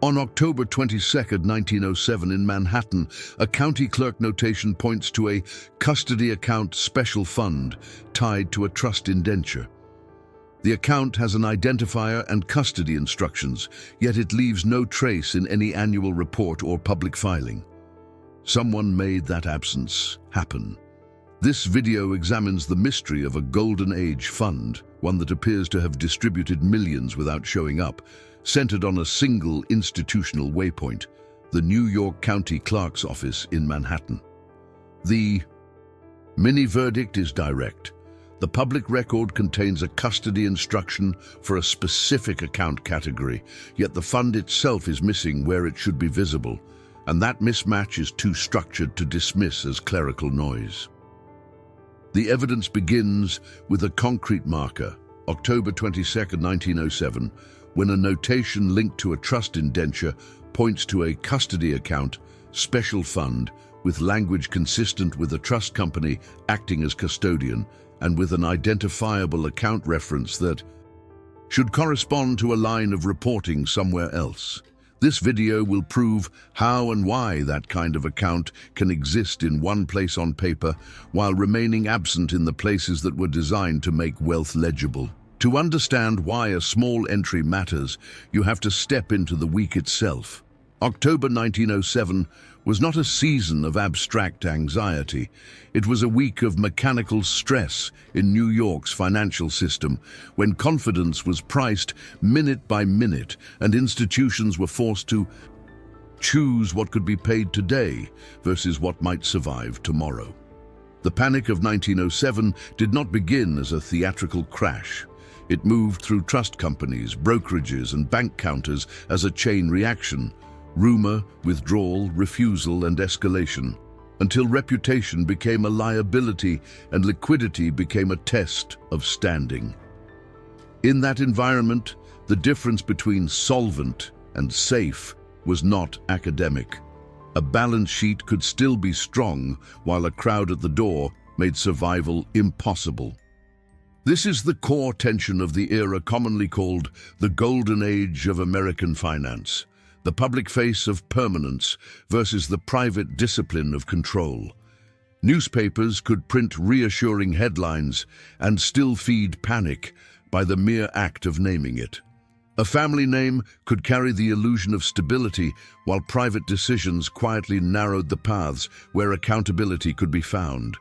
On October 22, 1907 in Manhattan, a county clerk notation points to a custody account special fund tied to a trust indenture. The account has an identifier and custody instructions, yet it leaves no trace in any annual report or public filing. Someone made that absence happen. This video examines the mystery of a Golden Age fund, one that appears to have distributed millions without showing up, centered on a single institutional waypoint, the New York County Clerk's Office in Manhattan. The mini-verdict is direct. The public record contains a custody instruction for a specific account category, yet the fund itself is missing where it should be visible, and that mismatch is too structured to dismiss as clerical noise. The evidence begins with a concrete marker, October 22, 1907, when a notation linked to a trust indenture points to a custody account, special fund, with language consistent with a trust company acting as custodian and with an identifiable account reference that should correspond to a line of reporting somewhere else. This video will prove how and why that kind of account can exist in one place on paper while remaining absent in the places that were designed to make wealth legible. To understand why a small entry matters, you have to step into the week itself. October 1907 was not a season of abstract anxiety. It was a week of mechanical stress in New York's financial system, when confidence was priced minute by minute and institutions were forced to choose what could be paid today versus what might survive tomorrow. The panic of 1907 did not begin as a theatrical crash. It moved through trust companies, brokerages, and bank counters as a chain reaction: rumor, withdrawal, refusal, and escalation, until reputation became a liability and liquidity became a test of standing. In that environment, the difference between solvent and safe was not academic. A balance sheet could still be strong, while a crowd at the door made survival impossible. This is the core tension of the era commonly called the Golden Age of American finance, the public face of permanence versus the private discipline of control. Newspapers could print reassuring headlines and still feed panic by the mere act of naming it. A family name could carry the illusion of stability, while private decisions quietly narrowed the paths where accountability could be found.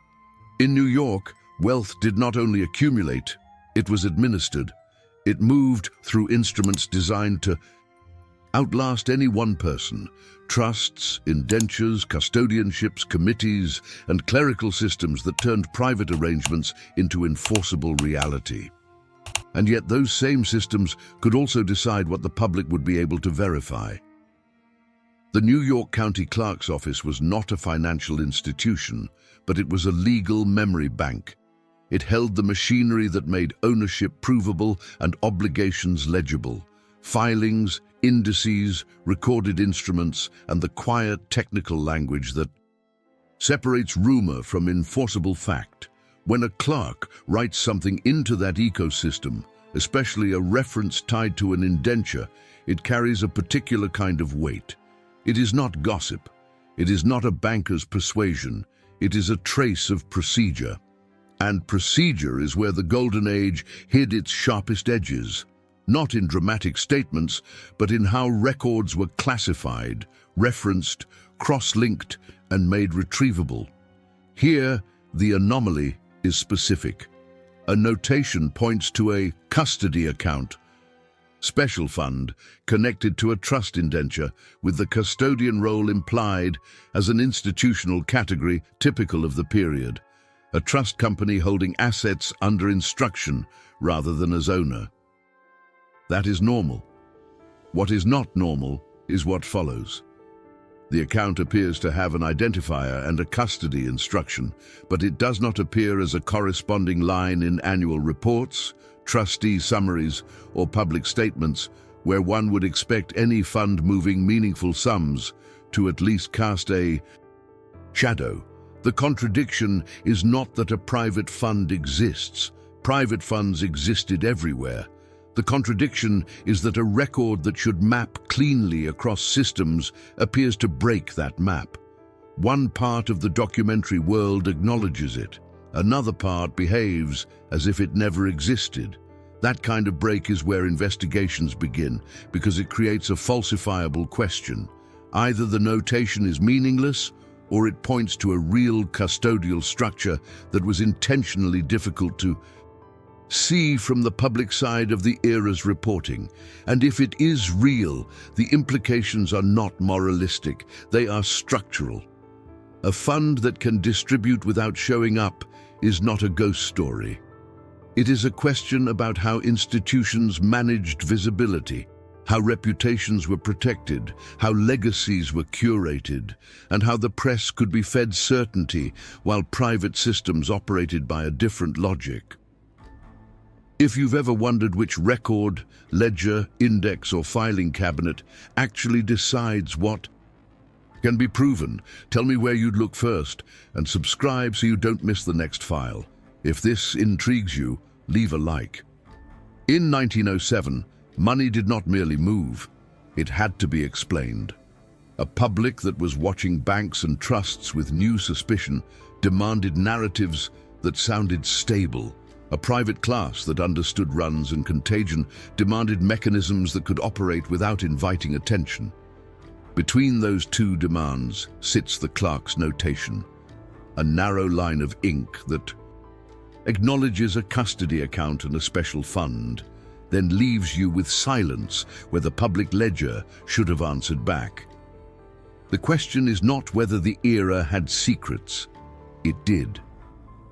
In New York, wealth did not only accumulate, it was administered. It moved through instruments designed to outlast any one person: trusts, indentures, custodianships, committees, and clerical systems that turned private arrangements into enforceable reality. And yet those same systems could also decide what the public would be able to verify. The New York County Clerk's Office was not a financial institution, but it was a legal memory bank. It held the machinery that made ownership provable and obligations legible: filings, indices, recorded instruments, and the quiet technical language that separates rumor from enforceable fact. When a clerk writes something into that ecosystem, especially a reference tied to an indenture, it carries a particular kind of weight. It is not gossip. It is not a banker's persuasion. It is a trace of procedure. And procedure is where the Golden Age hid its sharpest edges, not in dramatic statements, but in how records were classified, referenced, cross-linked, and made retrievable. Here, the anomaly is specific. A notation points to a custody account, special fund, connected to a trust indenture, with the custodian role implied as an institutional category typical of the period. A trust company holding assets under instruction rather than as owner. That is normal. What is not normal is what follows. The account appears to have an identifier and a custody instruction, but it does not appear as a corresponding line in annual reports, trustee summaries, or public statements, where one would expect any fund moving meaningful sums to at least cast a shadow. The contradiction is not that a private fund exists. Private funds existed everywhere, The contradiction is that a record that should map cleanly across systems appears to break that map. One part of the documentary world acknowledges it. Another part behaves as if it never existed. That kind of break is where investigations begin, because it creates a falsifiable question. Either the notation is meaningless, or it points to a real custodial structure that was intentionally difficult to see from the public side of the era's reporting. And if it is real, the implications are not moralistic, they are structural. A fund that can distribute without showing up is not a ghost story. It is a question about how institutions managed visibility, how reputations were protected, how legacies were curated, and how the press could be fed certainty while private systems operated by a different logic. If you've ever wondered which record, ledger, index, or filing cabinet actually decides what can be proven, tell me where you'd look first, and subscribe so you don't miss the next file. If this intrigues you, leave a like. In 1907, money did not merely move, it had to be explained. A public that was watching banks and trusts with new suspicion demanded narratives that sounded stable. A private class that understood runs and contagion demanded mechanisms that could operate without inviting attention. Between those two demands sits the clerk's notation, a narrow line of ink that acknowledges a custody account and a special fund, then leaves you with silence where the public ledger should have answered back. The question is not whether the era had secrets. It did.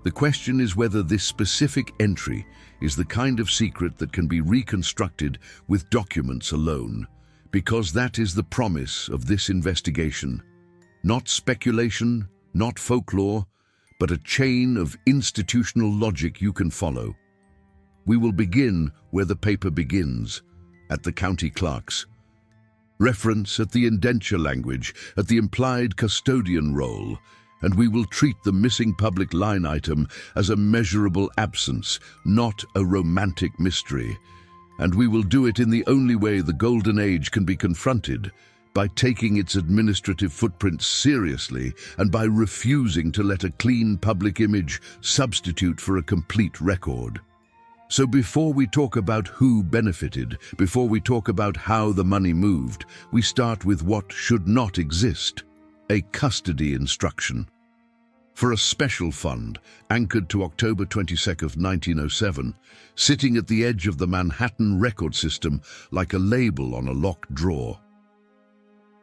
The question is whether this specific entry is the kind of secret that can be reconstructed with documents alone, because that is the promise of this investigation. Not speculation, not folklore, but a chain of institutional logic you can follow. We will begin where the paper begins, at the county clerk's. Reference at the indenture language, at the implied custodian role, and we will treat the missing public line item as a measurable absence, not a romantic mystery. And we will do it in the only way the Golden Age can be confronted, by taking its administrative footprints seriously and by refusing to let a clean public image substitute for a complete record. So before we talk about who benefited, before we talk about how the money moved, we start with what should not exist: a custody instruction. For a special fund, anchored to October 22nd of 1907, sitting at the edge of the Manhattan record system like a label on a locked drawer.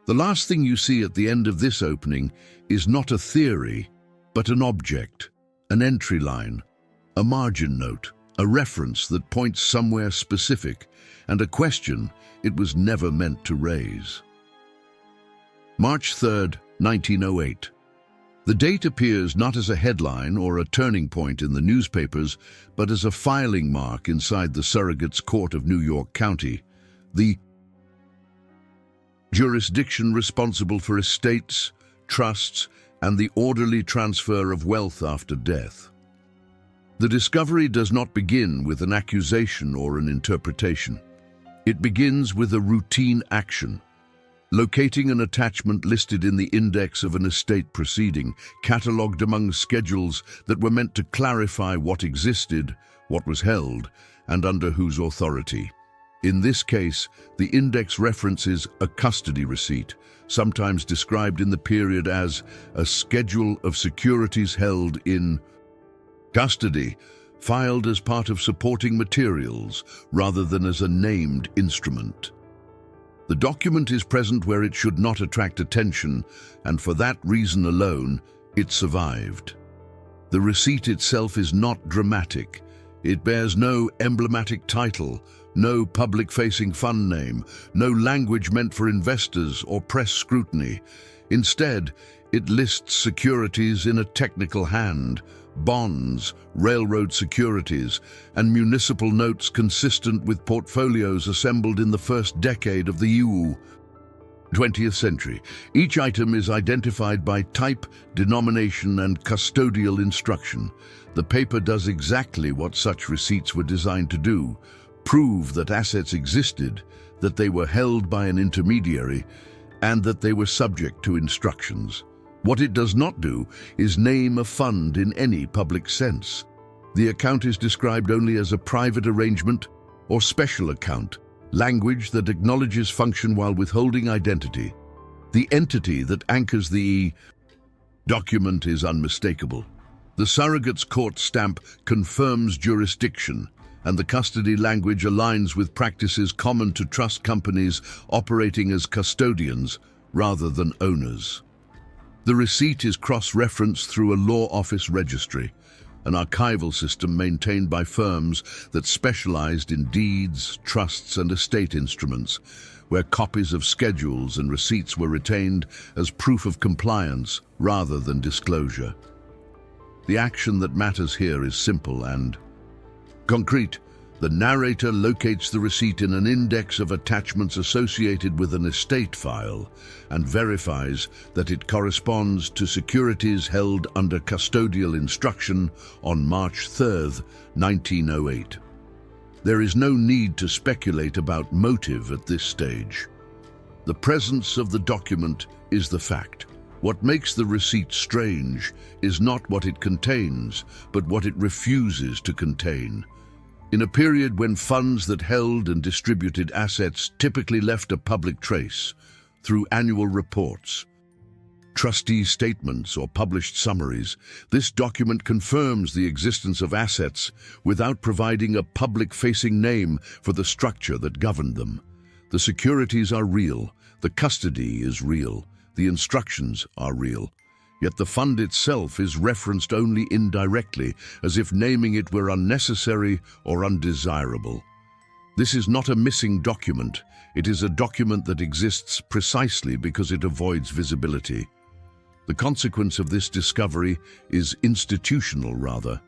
The last thing you see at the end of this opening is not a theory, but an object, an entry line, a margin note, a reference that points somewhere specific, and a question it was never meant to raise. March 3rd, 1908. The date appears not as a headline or a turning point in the newspapers, but as a filing mark inside the surrogate's court of New York County, the jurisdiction responsible for estates, trusts, and the orderly transfer of wealth after death. The discovery does not begin with an accusation or an interpretation. It begins with a routine action, locating an attachment listed in the index of an estate proceeding, catalogued among schedules that were meant to clarify what existed, what was held, and under whose authority. In this case, the index references a custody receipt, sometimes described in the period as a schedule of securities held in custody, filed as part of supporting materials rather than as a named instrument. The document is present where it should not attract attention, and for that reason alone, it survived. The receipt itself is not dramatic. It bears no emblematic title, no public-facing fund name, no language meant for investors or press scrutiny. Instead, it lists securities in a technical hand, bonds, railroad securities, and municipal notes consistent with portfolios assembled in the first decade of the 20th century. Each item is identified by type, denomination, and custodial instruction. The paper does exactly what such receipts were designed to do: prove that assets existed, that they were held by an intermediary, and that they were subject to instructions. What it does not do is name a fund in any public sense. The account is described only as a private arrangement or special account, language that acknowledges function while withholding identity. The entity that anchors the document is unmistakable. The surrogate's court stamp confirms jurisdiction, and the custody language aligns with practices common to trust companies operating as custodians rather than owners. The receipt is cross-referenced through a law office registry, an archival system maintained by firms that specialized in deeds, trusts, and estate instruments, where copies of schedules and receipts were retained as proof of compliance rather than disclosure. The action that matters here is simple and concrete. The narrator locates the receipt in an index of attachments associated with an estate file and verifies that it corresponds to securities held under custodial instruction on March 3rd, 1908. There is no need to speculate about motive at this stage. The presence of the document is the fact. What makes the receipt strange is not what it contains, but what it refuses to contain. In a period when funds that held and distributed assets typically left a public trace through annual reports, trustee statements, or published summaries, this document confirms the existence of assets without providing a public-facing name for the structure that governed them. The securities are real, the custody is real, the instructions are real. Yet the fund itself is referenced only indirectly, as if naming it were unnecessary or undesirable. This is not a missing document. It is a document that exists precisely because it avoids visibility. The consequence of this discovery is institutional rather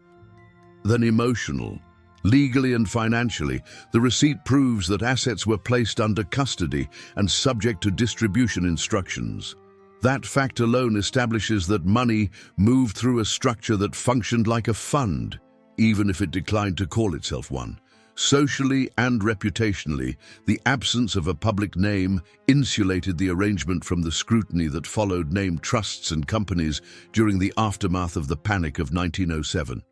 than emotional. Legally and financially, the receipt proves that assets were placed under custody and subject to distribution instructions. That fact alone establishes that money moved through a structure that functioned like a fund, even if it declined to call itself one. Socially and reputationally, the absence of a public name insulated the arrangement from the scrutiny that followed named trusts and companies during the aftermath of the Panic of 1907.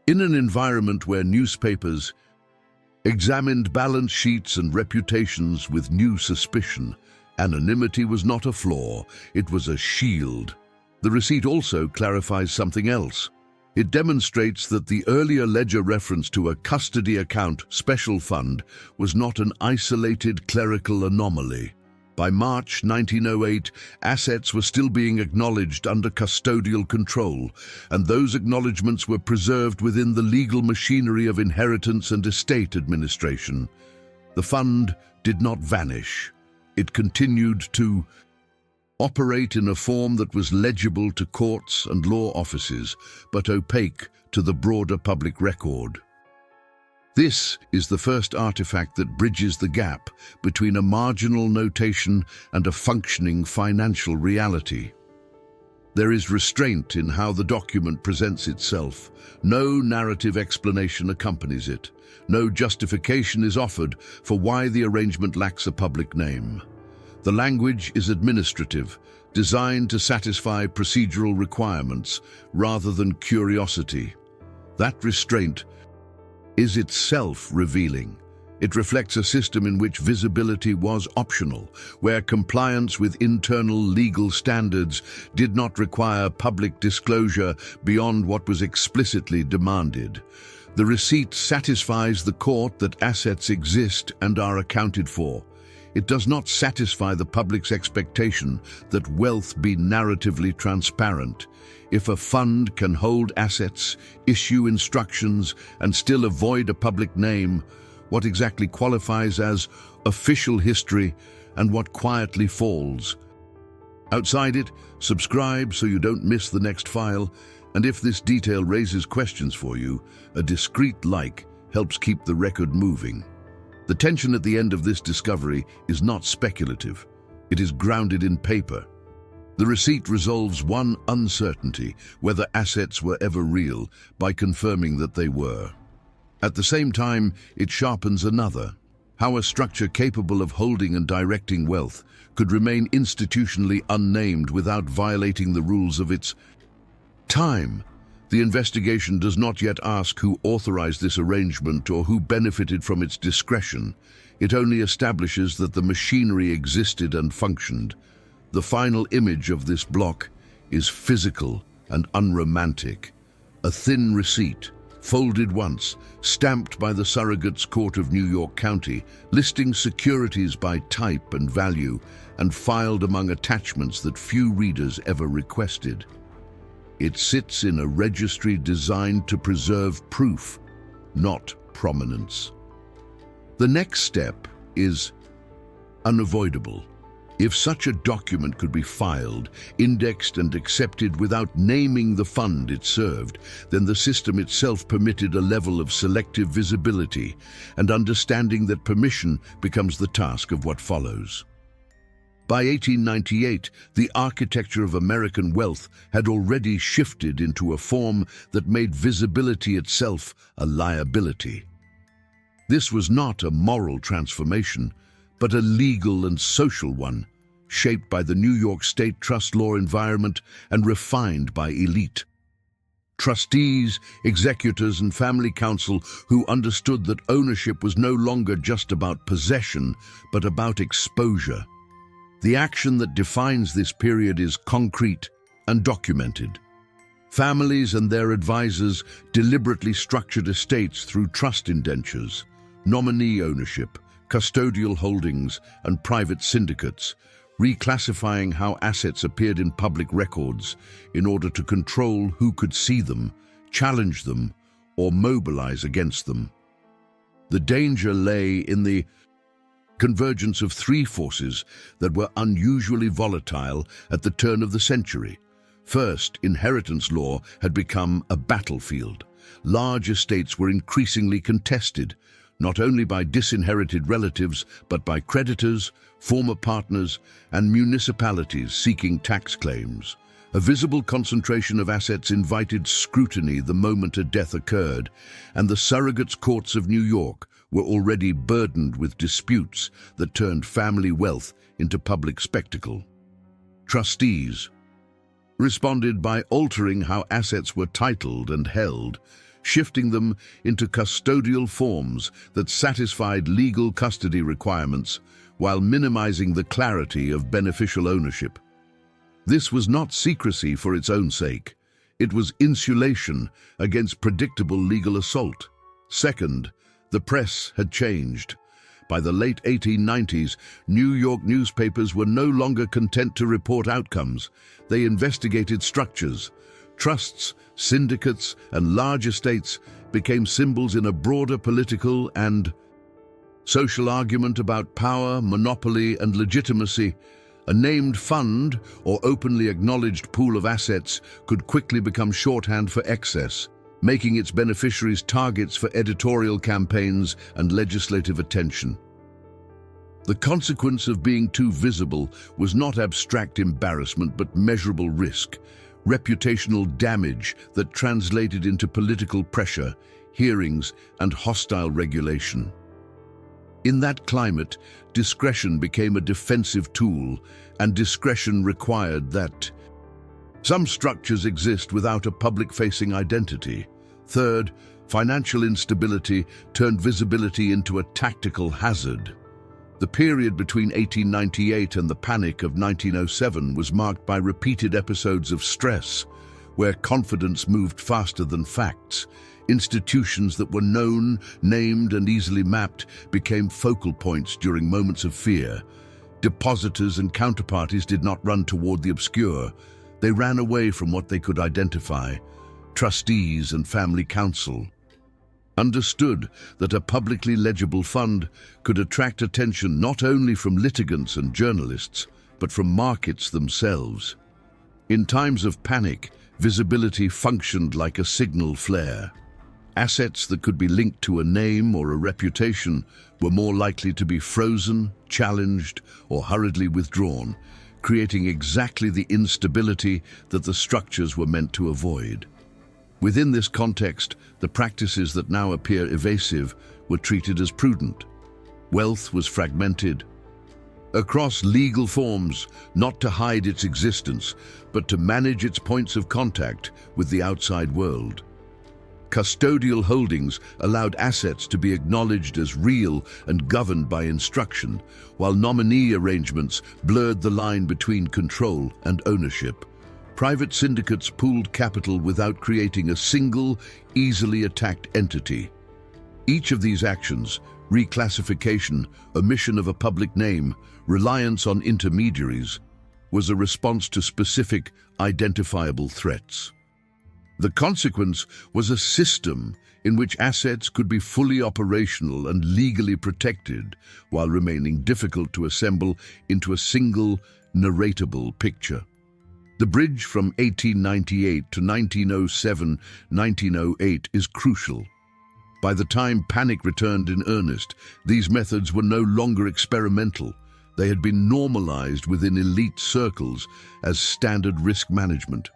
In an environment where newspapers examined balance sheets and reputations with new suspicion, anonymity was not a flaw, it was a shield. The receipt also clarifies something else. It demonstrates that the earlier ledger reference to a custody account special fund was not an isolated clerical anomaly. By March 1908, assets were still being acknowledged under custodial control, and those acknowledgements were preserved within the legal machinery of inheritance and estate administration. The fund did not vanish. It continued to operate in a form that was legible to courts and law offices, but opaque to the broader public record. This is the first artifact that bridges the gap between a marginal notation and a functioning financial reality. There is restraint in how the document presents itself. No narrative explanation accompanies it. No justification is offered for why the arrangement lacks a public name. The language is administrative, designed to satisfy procedural requirements rather than curiosity. That restraint is itself revealing. It reflects a system in which visibility was optional, where compliance with internal legal standards did not require public disclosure beyond what was explicitly demanded. The receipt satisfies the court that assets exist and are accounted for. It does not satisfy the public's expectation that wealth be narratively transparent. If a fund can hold assets, issue instructions, and still avoid a public name, what exactly qualifies as official history and what quietly falls? Outside it, subscribe so you don't miss the next file, and if this detail raises questions for you, a discreet like helps keep the record moving. The tension at the end of this discovery is not speculative. It is grounded in paper. The receipt resolves one uncertainty, whether assets were ever real, by confirming that they were. At the same time, it sharpens another: how a structure capable of holding and directing wealth could remain institutionally unnamed without violating the rules of its time. The investigation does not yet ask who authorized this arrangement or who benefited from its discretion. It only establishes that the machinery existed and functioned. The final image of this block is physical and unromantic. A thin receipt, folded once, stamped by the Surrogates Court of New York County, listing securities by type and value, and filed among attachments that few readers ever requested. It sits in a registry designed to preserve proof, not prominence. The next step is unavoidable. If such a document could be filed, indexed and accepted without naming the fund it served, then the system itself permitted a level of selective visibility, and understanding that permission becomes the task of what follows. By 1898, the architecture of American wealth had already shifted into a form that made visibility itself a liability. This was not a moral transformation, but a legal and social one, shaped by the New York State trust law environment and refined by elite trustees, executors, and family counsel who understood that ownership was no longer just about possession, but about exposure. The action that defines this period is concrete and documented. Families and their advisors deliberately structured estates through trust indentures, nominee ownership, custodial holdings, and private syndicates, reclassifying how assets appeared in public records in order to control who could see them, challenge them, or mobilize against them. The danger lay in the convergence of three forces that were unusually volatile at the turn of the century. First, inheritance law had become a battlefield. Large estates were increasingly contested, not only by disinherited relatives, but by creditors, former partners, and municipalities seeking tax claims. A visible concentration of assets invited scrutiny the moment a death occurred, and the surrogates courts of New York were already burdened with disputes that turned family wealth into public spectacle. Trustees responded by altering how assets were titled and held, shifting them into custodial forms that satisfied legal custody requirements while minimizing the clarity of beneficial ownership. This was not secrecy for its own sake. It was insulation against predictable legal assault. Second, the press had changed. By the late 1890s, New York newspapers were no longer content to report outcomes. They investigated structures. Trusts, syndicates, and large estates became symbols in a broader political and social argument about power, monopoly, and legitimacy. A named fund or openly acknowledged pool of assets could quickly become shorthand for excess, making its beneficiaries targets for editorial campaigns and legislative attention. The consequence of being too visible was not abstract embarrassment but measurable risk, reputational damage that translated into political pressure, hearings, and hostile regulation. In that climate, discretion became a defensive tool, and discretion required that some structures exist without a public-facing identity. Third, financial instability turned visibility into a tactical hazard. The period between 1898 and the Panic of 1907 was marked by repeated episodes of stress, where confidence moved faster than facts. Institutions that were known, named, and easily mapped became focal points during moments of fear. Depositors and counterparties did not run toward the obscure. They ran away from what they could identify. Trustees and family counsel understood that a publicly legible fund could attract attention not only from litigants and journalists, but from markets themselves. In times of panic, visibility functioned like a signal flare. Assets that could be linked to a name or a reputation were more likely to be frozen, challenged, or hurriedly withdrawn, creating exactly the instability that the structures were meant to avoid. Within this context, the practices that now appear evasive were treated as prudent. Wealth was fragmented across legal forms, not to hide its existence, but to manage its points of contact with the outside world. Custodial holdings allowed assets to be acknowledged as real and governed by instruction, while nominee arrangements blurred the line between control and ownership. Private syndicates pooled capital without creating a single, easily attacked entity. Each of these actions, reclassification, omission of a public name, reliance on intermediaries, was a response to specific, identifiable threats. The consequence was a system in which assets could be fully operational and legally protected while remaining difficult to assemble into a single, narratable picture. The bridge from 1898 to 1907-1908 is crucial. By the time panic returned in earnest, these methods were no longer experimental. They had been normalized within elite circles as standard risk management.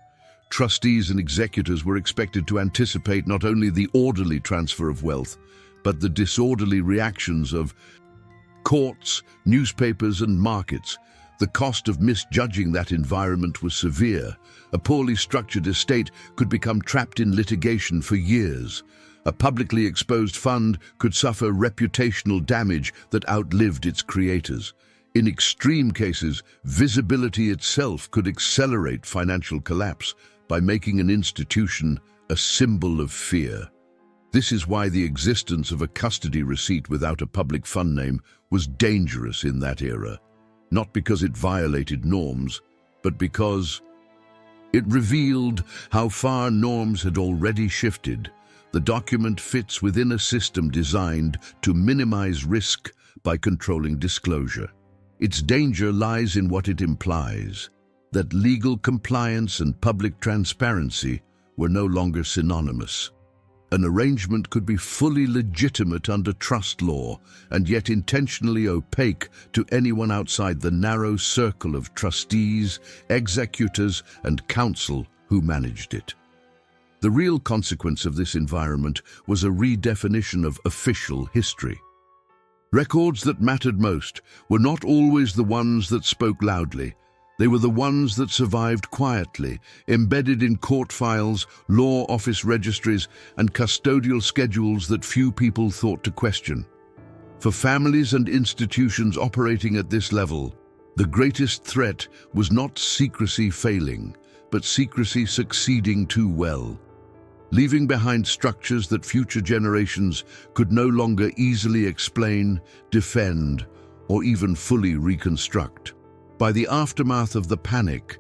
Trustees and executors were expected to anticipate not only the orderly transfer of wealth, but the disorderly reactions of courts, newspapers, and markets. The cost of misjudging that environment was severe. A poorly structured estate could become trapped in litigation for years. A publicly exposed fund could suffer reputational damage that outlived its creators. In extreme cases, visibility itself could accelerate financial collapse by making an institution a symbol of fear. This is why the existence of a custody receipt without a public fund name was dangerous in that era. Not because it violated norms, but because it revealed how far norms had already shifted. The document fits within a system designed to minimize risk by controlling disclosure. Its danger lies in what it implies, that legal compliance and public transparency were no longer synonymous. An arrangement could be fully legitimate under trust law and yet intentionally opaque to anyone outside the narrow circle of trustees, executors, and counsel who managed it. The real consequence of this environment was a redefinition of official history. Records that mattered most were not always the ones that spoke loudly. They were the ones that survived quietly, embedded in court files, law office registries, and custodial schedules that few people thought to question. For families and institutions operating at this level, the greatest threat was not secrecy failing, but secrecy succeeding too well, leaving behind structures that future generations could no longer easily explain, defend, or even fully reconstruct. By the aftermath of the panic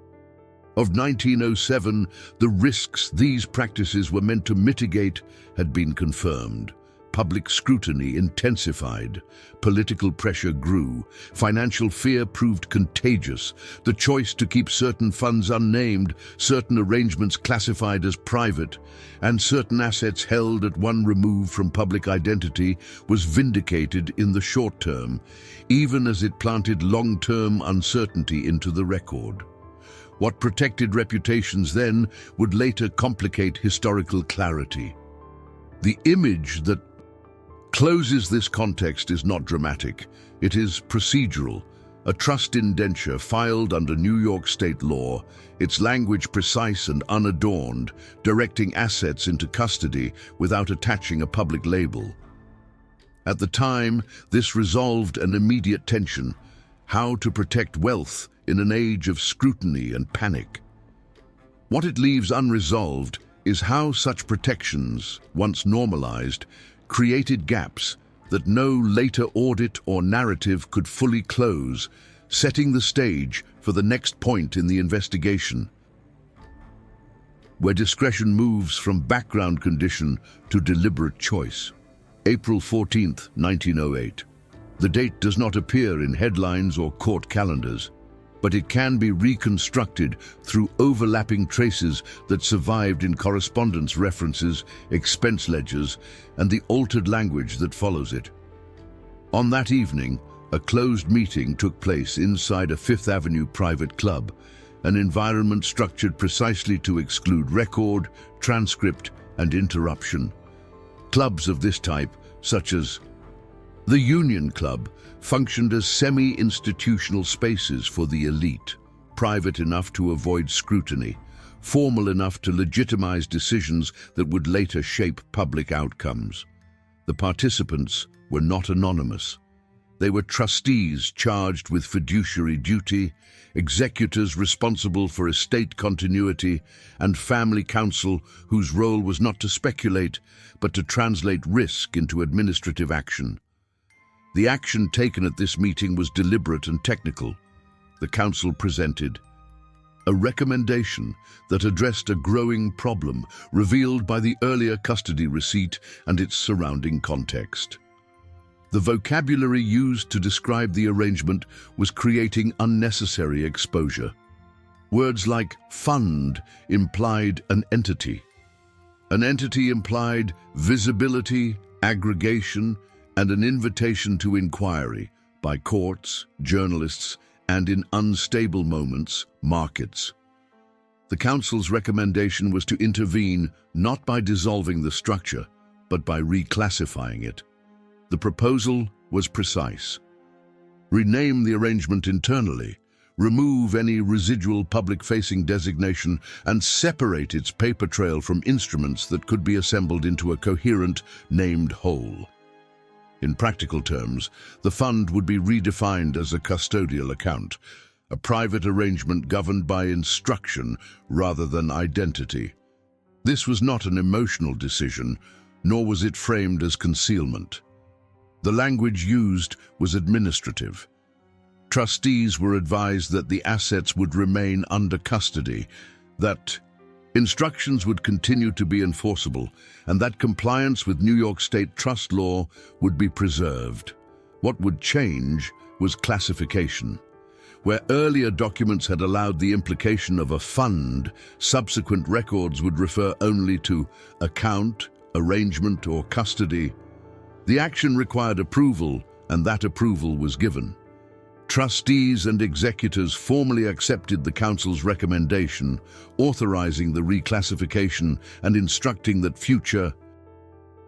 of 1907, the risks these practices were meant to mitigate had been confirmed. Public scrutiny intensified, political pressure grew, financial fear proved contagious. The choice to keep certain funds unnamed, certain arrangements classified as private, and certain assets held at one remove from public identity was vindicated in the short term, even as it planted long-term uncertainty into the record. What protected reputations then would later complicate historical clarity. The image that closes this context is not dramatic. It is procedural. A trust indenture filed under New York state law, its language precise and unadorned, directing assets into custody without attaching a public label. At the time, this resolved an immediate tension: how to protect wealth in an age of scrutiny and panic. What it leaves unresolved is how such protections, once normalized, created gaps that no later audit or narrative could fully close, setting the stage for the next point in the investigation, where discretion moves from background condition to deliberate choice. April 14th, 1908. The date does not appear in headlines or court calendars, but it can be reconstructed through overlapping traces that survived in correspondence references, expense ledgers, and the altered language that follows it. On that evening, a closed meeting took place inside a Fifth Avenue private club, an environment structured precisely to exclude record, transcript, and interruption. Clubs of this type, such as the Union Club, functioned as semi-institutional spaces for the elite, private enough to avoid scrutiny, formal enough to legitimize decisions that would later shape public outcomes. The participants were not anonymous. They were trustees charged with fiduciary duty, executors responsible for estate continuity, and family counsel whose role was not to speculate, but to translate risk into administrative action. The action taken at this meeting was deliberate and technical. The council presented a recommendation that addressed a growing problem revealed by the earlier custody receipt and its surrounding context. The vocabulary used to describe the arrangement was creating unnecessary exposure. Words like fund implied an entity. An entity implied visibility, aggregation, and an invitation to inquiry by courts, journalists, and in unstable moments, markets. The Council's recommendation was to intervene not by dissolving the structure, but by reclassifying it. The proposal was precise. Rename the arrangement internally, remove any residual public-facing designation, and separate its paper trail from instruments that could be assembled into a coherent, named whole. In practical terms, the fund would be redefined as a custodial account, a private arrangement governed by instruction rather than identity. This was not an emotional decision, nor was it framed as concealment. The language used was administrative. Trustees were advised that the assets would remain under custody, that instructions would continue to be enforceable, and that compliance with New York State trust law would be preserved. What would change was classification. Where earlier documents had allowed the implication of a fund, subsequent records would refer only to account, arrangement, or custody. The action required approval, and that approval was given. Trustees and executors formally accepted the Council's recommendation, authorizing the reclassification and instructing that future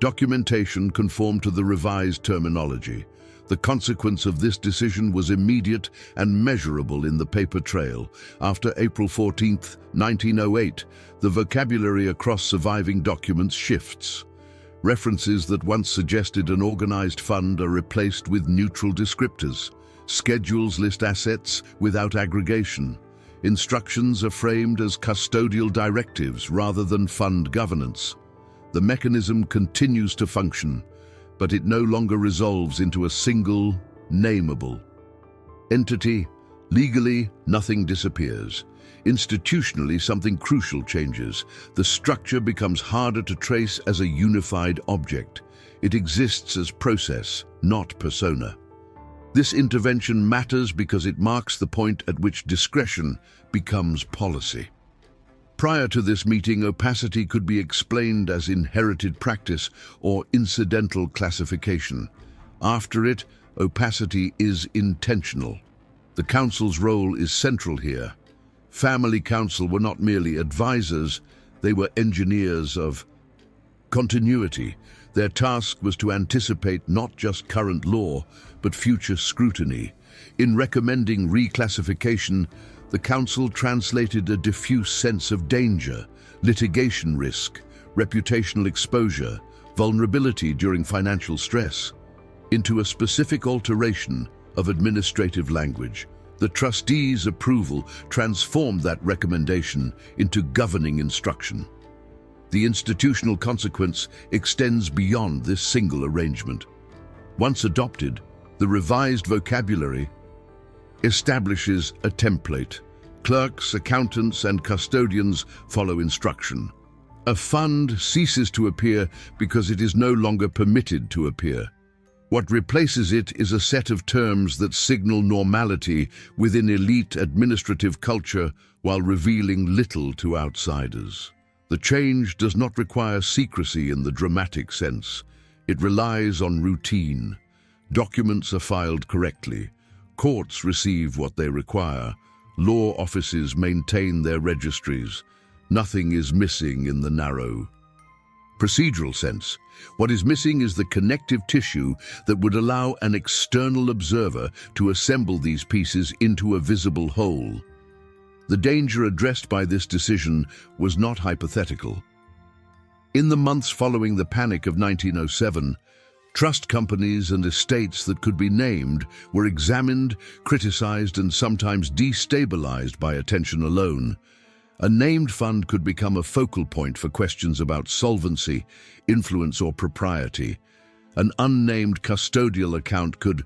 documentation conformed to the revised terminology. The consequence of this decision was immediate and measurable in the paper trail. After April 14, 1908, the vocabulary across surviving documents shifts. References that once suggested an organized fund are replaced with neutral descriptors. Schedules list assets without aggregation. Instructions are framed as custodial directives rather than fund governance. The mechanism continues to function, but it no longer resolves into a single, nameable entity. Legally, nothing disappears. Institutionally, something crucial changes. The structure becomes harder to trace as a unified object. It exists as process, not persona. This intervention matters because it marks the point at which discretion becomes policy. Prior to this meeting, opacity could be explained as inherited practice or incidental classification. After it, opacity is intentional. The Council's role is central here. Family council were not merely advisors, they were engineers of continuity. Their task was to anticipate not just current law, but future scrutiny. In recommending reclassification, the Council translated a diffuse sense of danger, litigation risk, reputational exposure, vulnerability during financial stress, into a specific alteration of administrative language. The trustees' approval transformed that recommendation into governing instruction. The institutional consequence extends beyond this single arrangement. Once adopted, the revised vocabulary establishes a template. Clerks, accountants, and custodians follow instruction. A fund ceases to appear because it is no longer permitted to appear. What replaces it is a set of terms that signal normality within elite administrative culture while revealing little to outsiders. The change does not require secrecy in the dramatic sense. It relies on routine. Documents are filed correctly. Courts receive what they require. Law offices maintain their registries. Nothing is missing in the narrow procedural sense. What is missing is the connective tissue that would allow an external observer to assemble these pieces into a visible whole. The danger addressed by this decision was not hypothetical. In the months following the panic of 1907, trust companies and estates that could be named were examined, criticized, and sometimes destabilized by attention alone. A named fund could become a focal point for questions about solvency, influence, or propriety. An unnamed custodial account could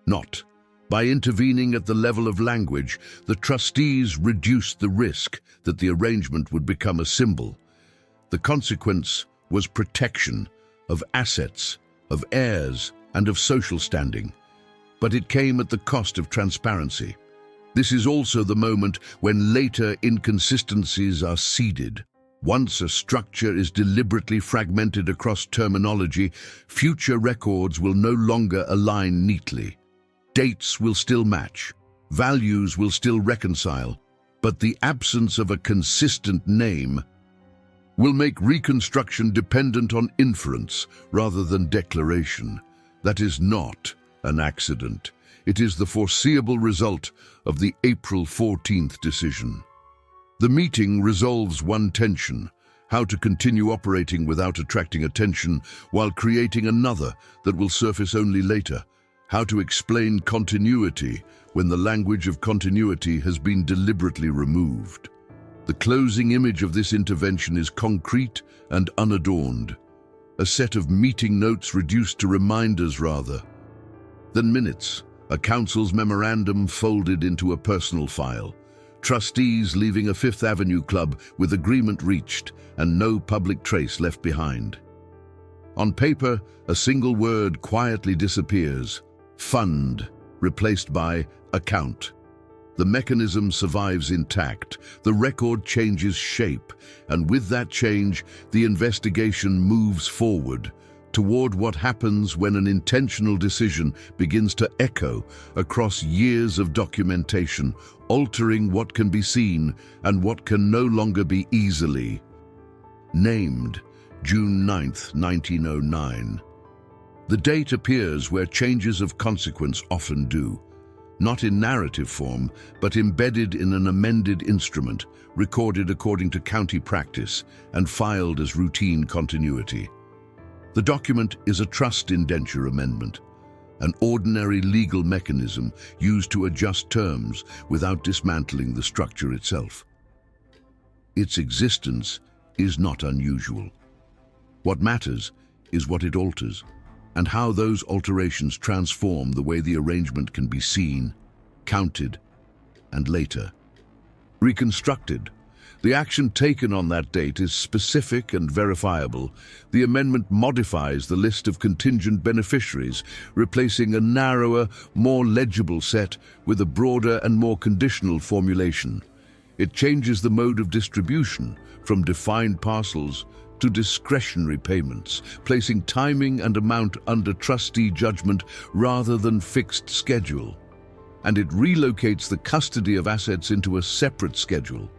not. By intervening at the level of language, the trustees reduced the risk that the arrangement would become a symbol. The consequence was protection of assets, of heirs, and of social standing. But it came at the cost of transparency. This is also the moment when later inconsistencies are seeded. Once a structure is deliberately fragmented across terminology, future records will no longer align neatly. Dates will still match, values will still reconcile, but the absence of a consistent name will make reconstruction dependent on inference rather than declaration. That is not an accident. It is the foreseeable result of the April 14th decision. The meeting resolves one tension: how to continue operating without attracting attention while creating another that will surface only later. How to explain continuity when the language of continuity has been deliberately removed. The closing image of this intervention is concrete and unadorned. A set of meeting notes reduced to reminders rather than minutes. A council's memorandum folded into a personal file. Trustees leaving a Fifth Avenue club with agreement reached and no public trace left behind. On paper, a single word quietly disappears: fund, replaced by account. The mechanism survives intact, the record changes shape, and with that change, the investigation moves forward toward what happens when an intentional decision begins to echo across years of documentation, altering what can be seen and what can no longer be easily named. June 9th, 1909. The date appears where changes of consequence often do, not in narrative form, but embedded in an amended instrument, recorded according to county practice and filed as routine continuity. The document is a trust indenture amendment, an ordinary legal mechanism used to adjust terms without dismantling the structure itself. Its existence is not unusual. What matters is what it alters, and how those alterations transform the way the arrangement can be seen, counted, and later reconstructed. The action taken on that date is specific and verifiable. The amendment modifies the list of contingent beneficiaries, replacing a narrower, more legible set with a broader and more conditional formulation. It changes the mode of distribution from defined parcels to discretionary payments, placing timing and amount under trustee judgment rather than fixed schedule. And it relocates the custody of assets into a separate schedule,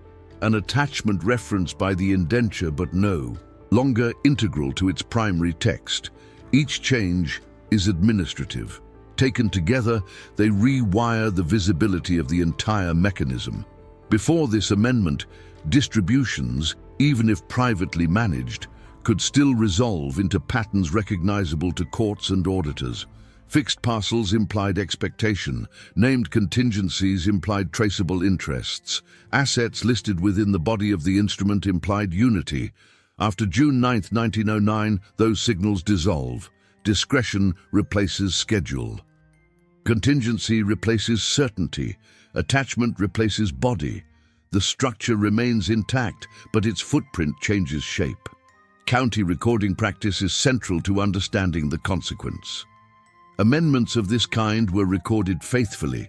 an attachment referenced by the indenture but no longer integral to its primary text. Each change is administrative. Taken together, they rewire the visibility of the entire mechanism. Before this amendment, distributions, even if privately managed, could still resolve into patterns recognizable to courts and auditors. Fixed parcels implied expectation, named contingencies implied traceable interests, assets listed within the body of the instrument implied unity. After June 9, 1909, those signals dissolve. Discretion replaces schedule. Contingency replaces certainty. Attachment replaces body. The structure remains intact, but its footprint changes shape. County recording practice is central to understanding the consequence. Amendments of this kind were recorded faithfully,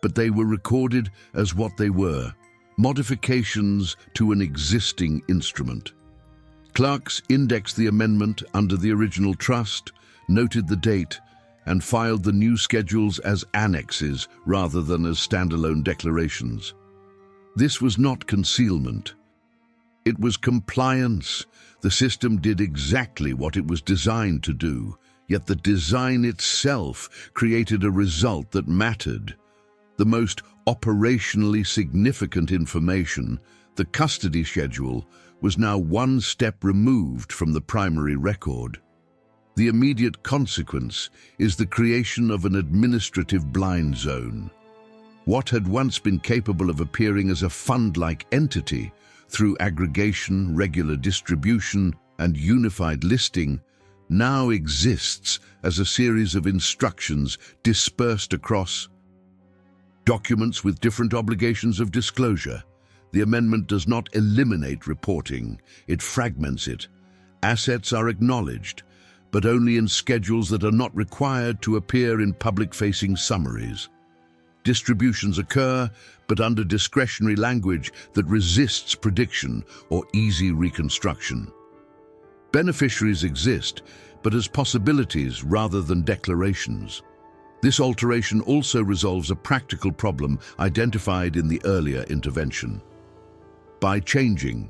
but they were recorded as what they were: modifications to an existing instrument. Clerks indexed the amendment under the original trust, noted the date, and filed the new schedules as annexes rather than as standalone declarations. This was not concealment. It was compliance. The system did exactly what it was designed to do, yet the design itself created a result that mattered. The most operationally significant information, the custody schedule, was now one step removed from the primary record. The immediate consequence is the creation of an administrative blind zone. What had once been capable of appearing as a fund-like entity through aggregation, regular distribution, and unified listing now exists as a series of instructions dispersed across documents with different obligations of disclosure. The amendment does not eliminate reporting, it fragments it. Assets are acknowledged, but only in schedules that are not required to appear in public-facing summaries. Distributions occur, but under discretionary language that resists prediction or easy reconstruction. Beneficiaries exist, but as possibilities rather than declarations. This alteration also resolves a practical problem identified in the earlier intervention. By changing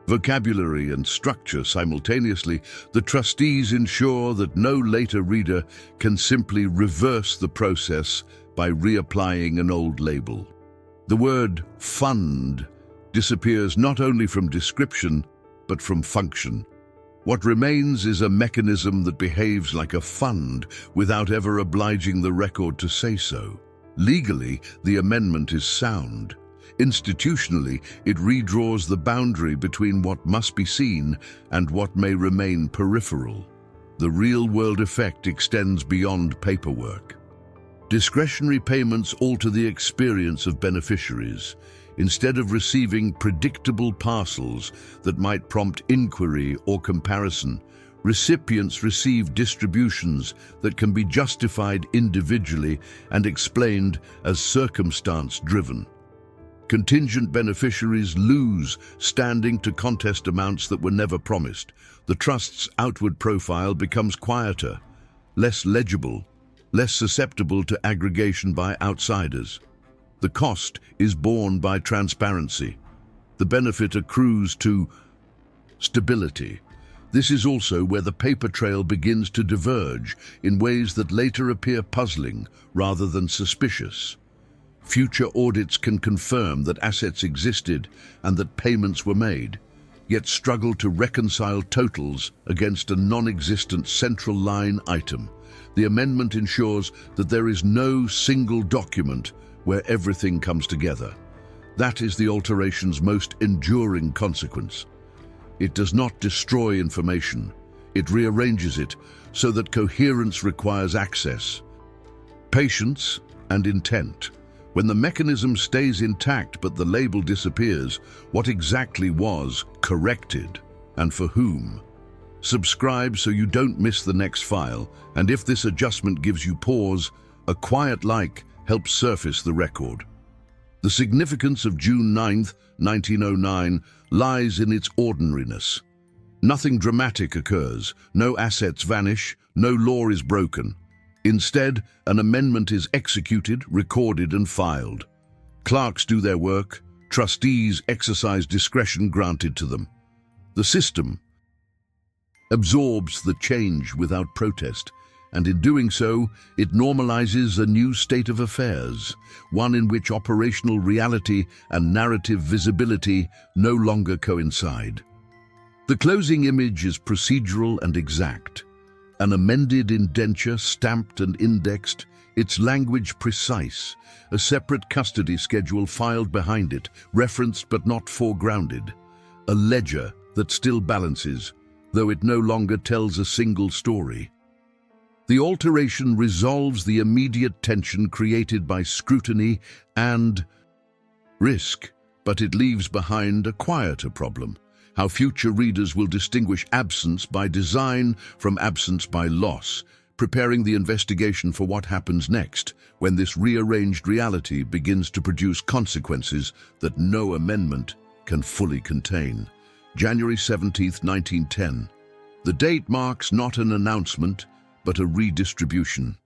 vocabulary and structure simultaneously, the trustees ensure that no later reader can simply reverse the process by reapplying an old label. The word fund disappears not only from description, but from function. What remains is a mechanism that behaves like a fund without ever obliging the record to say so. Legally, the amendment is sound. Institutionally, it redraws the boundary between what must be seen and what may remain peripheral. The real-world effect extends beyond paperwork. Discretionary payments alter the experience of beneficiaries. Instead of receiving predictable parcels that might prompt inquiry or comparison, recipients receive distributions that can be justified individually and explained as circumstance-driven. Contingent beneficiaries lose standing to contest amounts that were never promised. The trust's outward profile becomes quieter, less legible, less susceptible to aggregation by outsiders. The cost is borne by transparency. The benefit accrues to stability. This is also where the paper trail begins to diverge in ways that later appear puzzling rather than suspicious. Future audits can confirm that assets existed and that payments were made, yet struggle to reconcile totals against a non-existent central line item. The amendment ensures that there is no single document where everything comes together. That is the alteration's most enduring consequence. It does not destroy information. It rearranges it so that coherence requires access, patience, and intent. When the mechanism stays intact but the label disappears, what exactly was corrected and for whom? Subscribe so you don't miss the next file, and if this adjustment gives you pause, a quiet like helps surface the record. The significance of June 9th, 1909 lies in its ordinariness. Nothing dramatic occurs, no assets vanish, no law is broken. Instead, an amendment is executed, recorded, and filed. Clerks do their work, trustees exercise discretion granted to them. The system absorbs the change without protest, and in doing so, it normalizes a new state of affairs, one in which operational reality and narrative visibility no longer coincide. The closing image is procedural and exact. An amended indenture stamped and indexed, its language precise, a separate custody schedule filed behind it, referenced but not foregrounded, a ledger that still balances, though it no longer tells a single story. The alteration resolves the immediate tension created by scrutiny and risk, but it leaves behind a quieter problem: how future readers will distinguish absence by design from absence by loss, preparing the investigation for what happens next when this rearranged reality begins to produce consequences that no amendment can fully contain. January 17th, 1910. The date marks not an announcement, but a redistribution.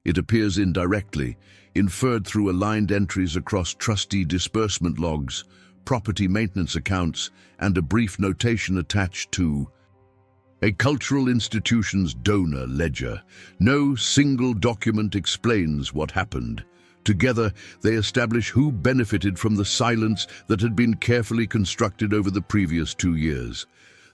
It appears indirectly, inferred through aligned entries across trustee disbursement logs, property maintenance accounts, and a brief notation attached to a cultural institution's donor ledger. No single document explains what happened. Together, they establish who benefited from the silence that had been carefully constructed over the previous 2 years.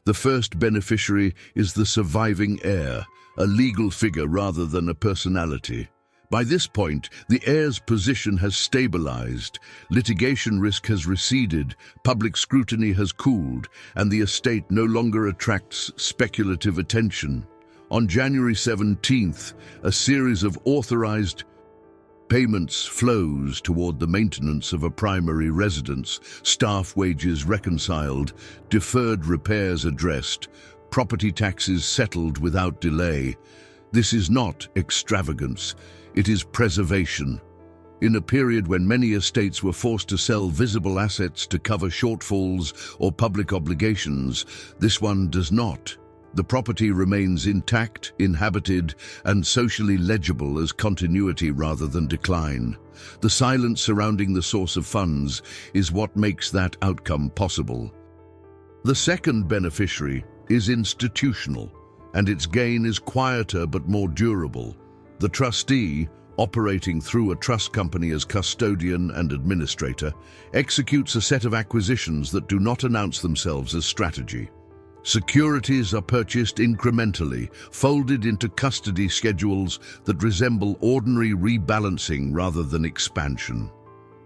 The first beneficiary is the surviving heir, a legal figure rather than a personality. By this point, the heir's position has stabilized, litigation risk has receded, public scrutiny has cooled, and the estate no longer attracts speculative attention. On January 17th, a series of authorized payments flows toward the maintenance of a primary residence, staff wages reconciled, deferred repairs addressed, property taxes settled without delay. This is not extravagance, it is preservation. In a period when many estates were forced to sell visible assets to cover shortfalls or public obligations, this one does not. The property remains intact, inhabited, and socially legible as continuity rather than decline. The silence surrounding the source of funds is what makes that outcome possible. The second beneficiary is institutional, and its gain is quieter but more durable. The trustee, operating through a trust company as custodian and administrator, executes a set of acquisitions that do not announce themselves as strategy. Securities are purchased incrementally, folded into custody schedules that resemble ordinary rebalancing rather than expansion.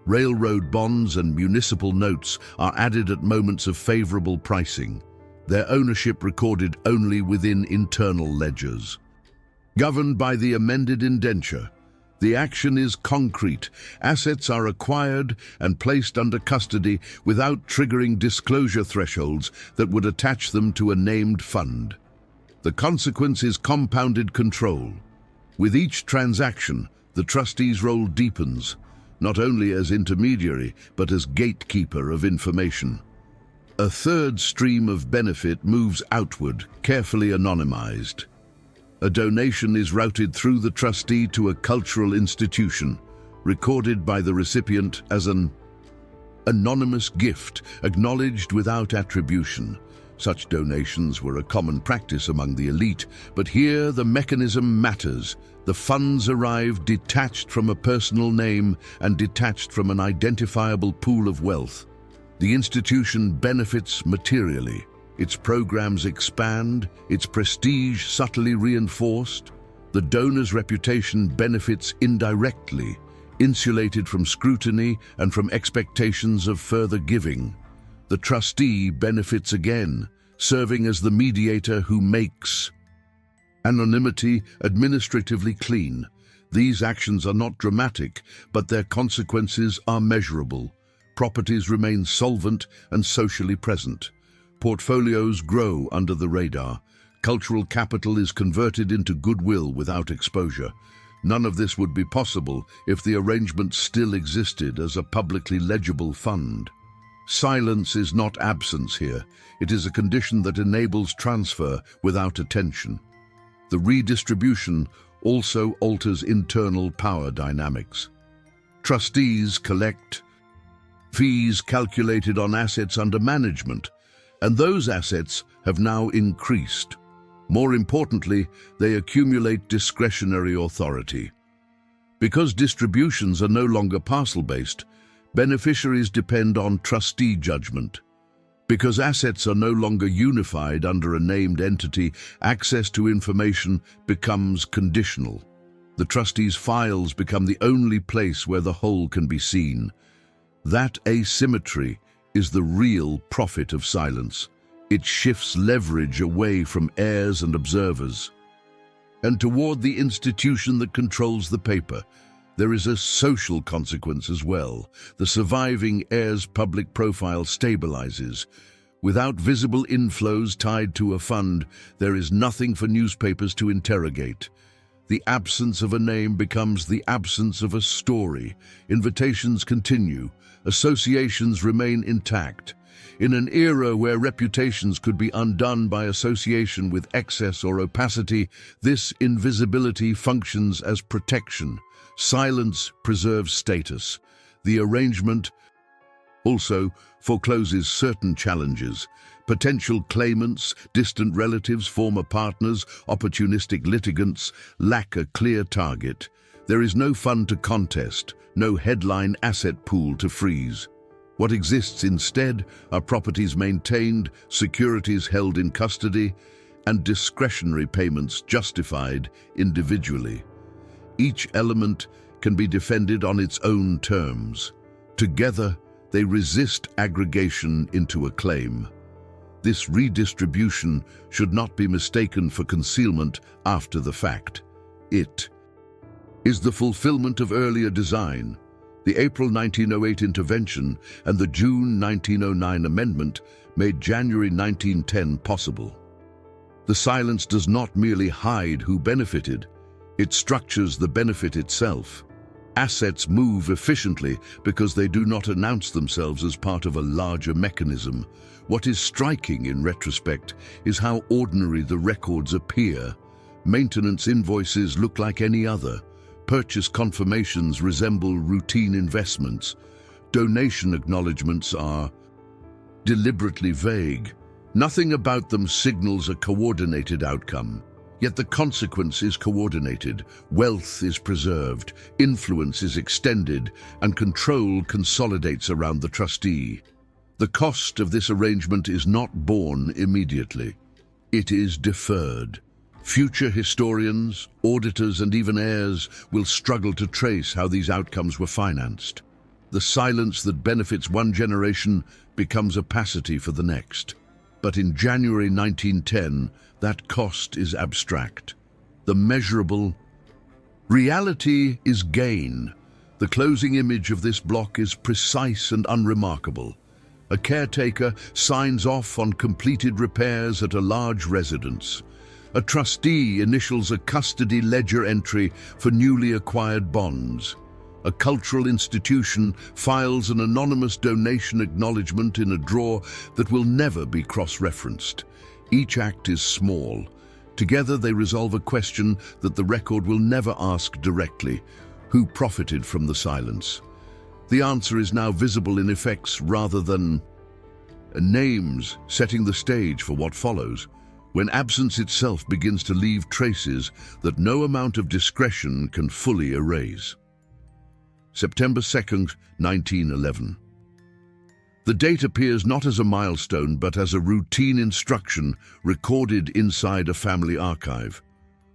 Railroad bonds and municipal notes are added at moments of favorable pricing, their ownership recorded only within internal ledgers. Governed by the amended indenture, the action is concrete. Assets are acquired and placed under custody without triggering disclosure thresholds that would attach them to a named fund. The consequence is compounded control. With each transaction, the trustee's role deepens, not only as intermediary, but as gatekeeper of information. A third stream of benefit moves outward, carefully anonymized. A donation is routed through the trustee to a cultural institution, recorded by the recipient as an anonymous gift, acknowledged without attribution. Such donations were a common practice among the elite, but here the mechanism matters. The funds arrive detached from a personal name and detached from an identifiable pool of wealth. The institution benefits materially. Its programs expand, its prestige subtly reinforced. The donor's reputation benefits indirectly, insulated from scrutiny and from expectations of further giving. The trustee benefits again, serving as the mediator who makes anonymity administratively clean. These actions are not dramatic, but their consequences are measurable. Properties remain solvent and socially present. Portfolios grow under the radar. Cultural capital is converted into goodwill without exposure. None of this would be possible if the arrangement still existed as a publicly legible fund. Silence is not absence here. It is a condition that enables transfer without attention. The redistribution also alters internal power dynamics. Trustees collect fees calculated on assets under management, and those assets have now increased. More importantly, they accumulate discretionary authority. Because distributions are no longer parcel-based, beneficiaries depend on trustee judgment. Because assets are no longer unified under a named entity, access to information becomes conditional. The trustee's files become the only place where the whole can be seen. That asymmetry is the real profit of silence. It shifts leverage away from heirs and observers, and toward the institution that controls the paper. There is a social consequence as well. The surviving heir's public profile stabilizes. Without visible inflows tied to a fund, there is nothing for newspapers to interrogate. The absence of a name becomes the absence of a story. Invitations continue. Associations remain intact. In an era where reputations could be undone by association with excess or opacity, this invisibility functions as protection. Silence preserves status. The arrangement also forecloses certain challenges. Potential claimants, distant relatives, former partners, opportunistic litigants lack a clear target. There is no fund to contest, no headline asset pool to freeze. What exists instead are properties maintained, securities held in custody, and discretionary payments justified individually. Each element can be defended on its own terms. Together, they resist aggregation into a claim. This redistribution should not be mistaken for concealment after the fact. It is the fulfillment of earlier design. The April 1908 intervention and the June 1909 amendment made January 1910 possible. The silence does not merely hide who benefited, it structures the benefit itself. Assets move efficiently because they do not announce themselves as part of a larger mechanism. What is striking in retrospect is how ordinary the records appear. Maintenance invoices look like any other. Purchase confirmations resemble routine investments. Donation acknowledgements are deliberately vague. Nothing about them signals a coordinated outcome. Yet the consequence is coordinated, wealth is preserved, influence is extended, and control consolidates around the trustee. The cost of this arrangement is not borne immediately. It is deferred. Future historians, auditors, and even heirs will struggle to trace how these outcomes were financed. The silence that benefits one generation becomes opacity for the next. But in January 1910, that cost is abstract. The measurable reality is gain. The closing image of this block is precise and unremarkable. A caretaker signs off on completed repairs at a large residence. A trustee initials a custody ledger entry for newly acquired bonds. A cultural institution files an anonymous donation acknowledgement in a drawer that will never be cross-referenced. Each act is small. Together they resolve a question that the record will never ask directly: who profited from the silence? The answer is now visible in effects rather than names, setting the stage for what follows, when absence itself begins to leave traces that no amount of discretion can fully erase. September 2nd, 1911. The date appears not as a milestone but as a routine instruction recorded inside a family archive.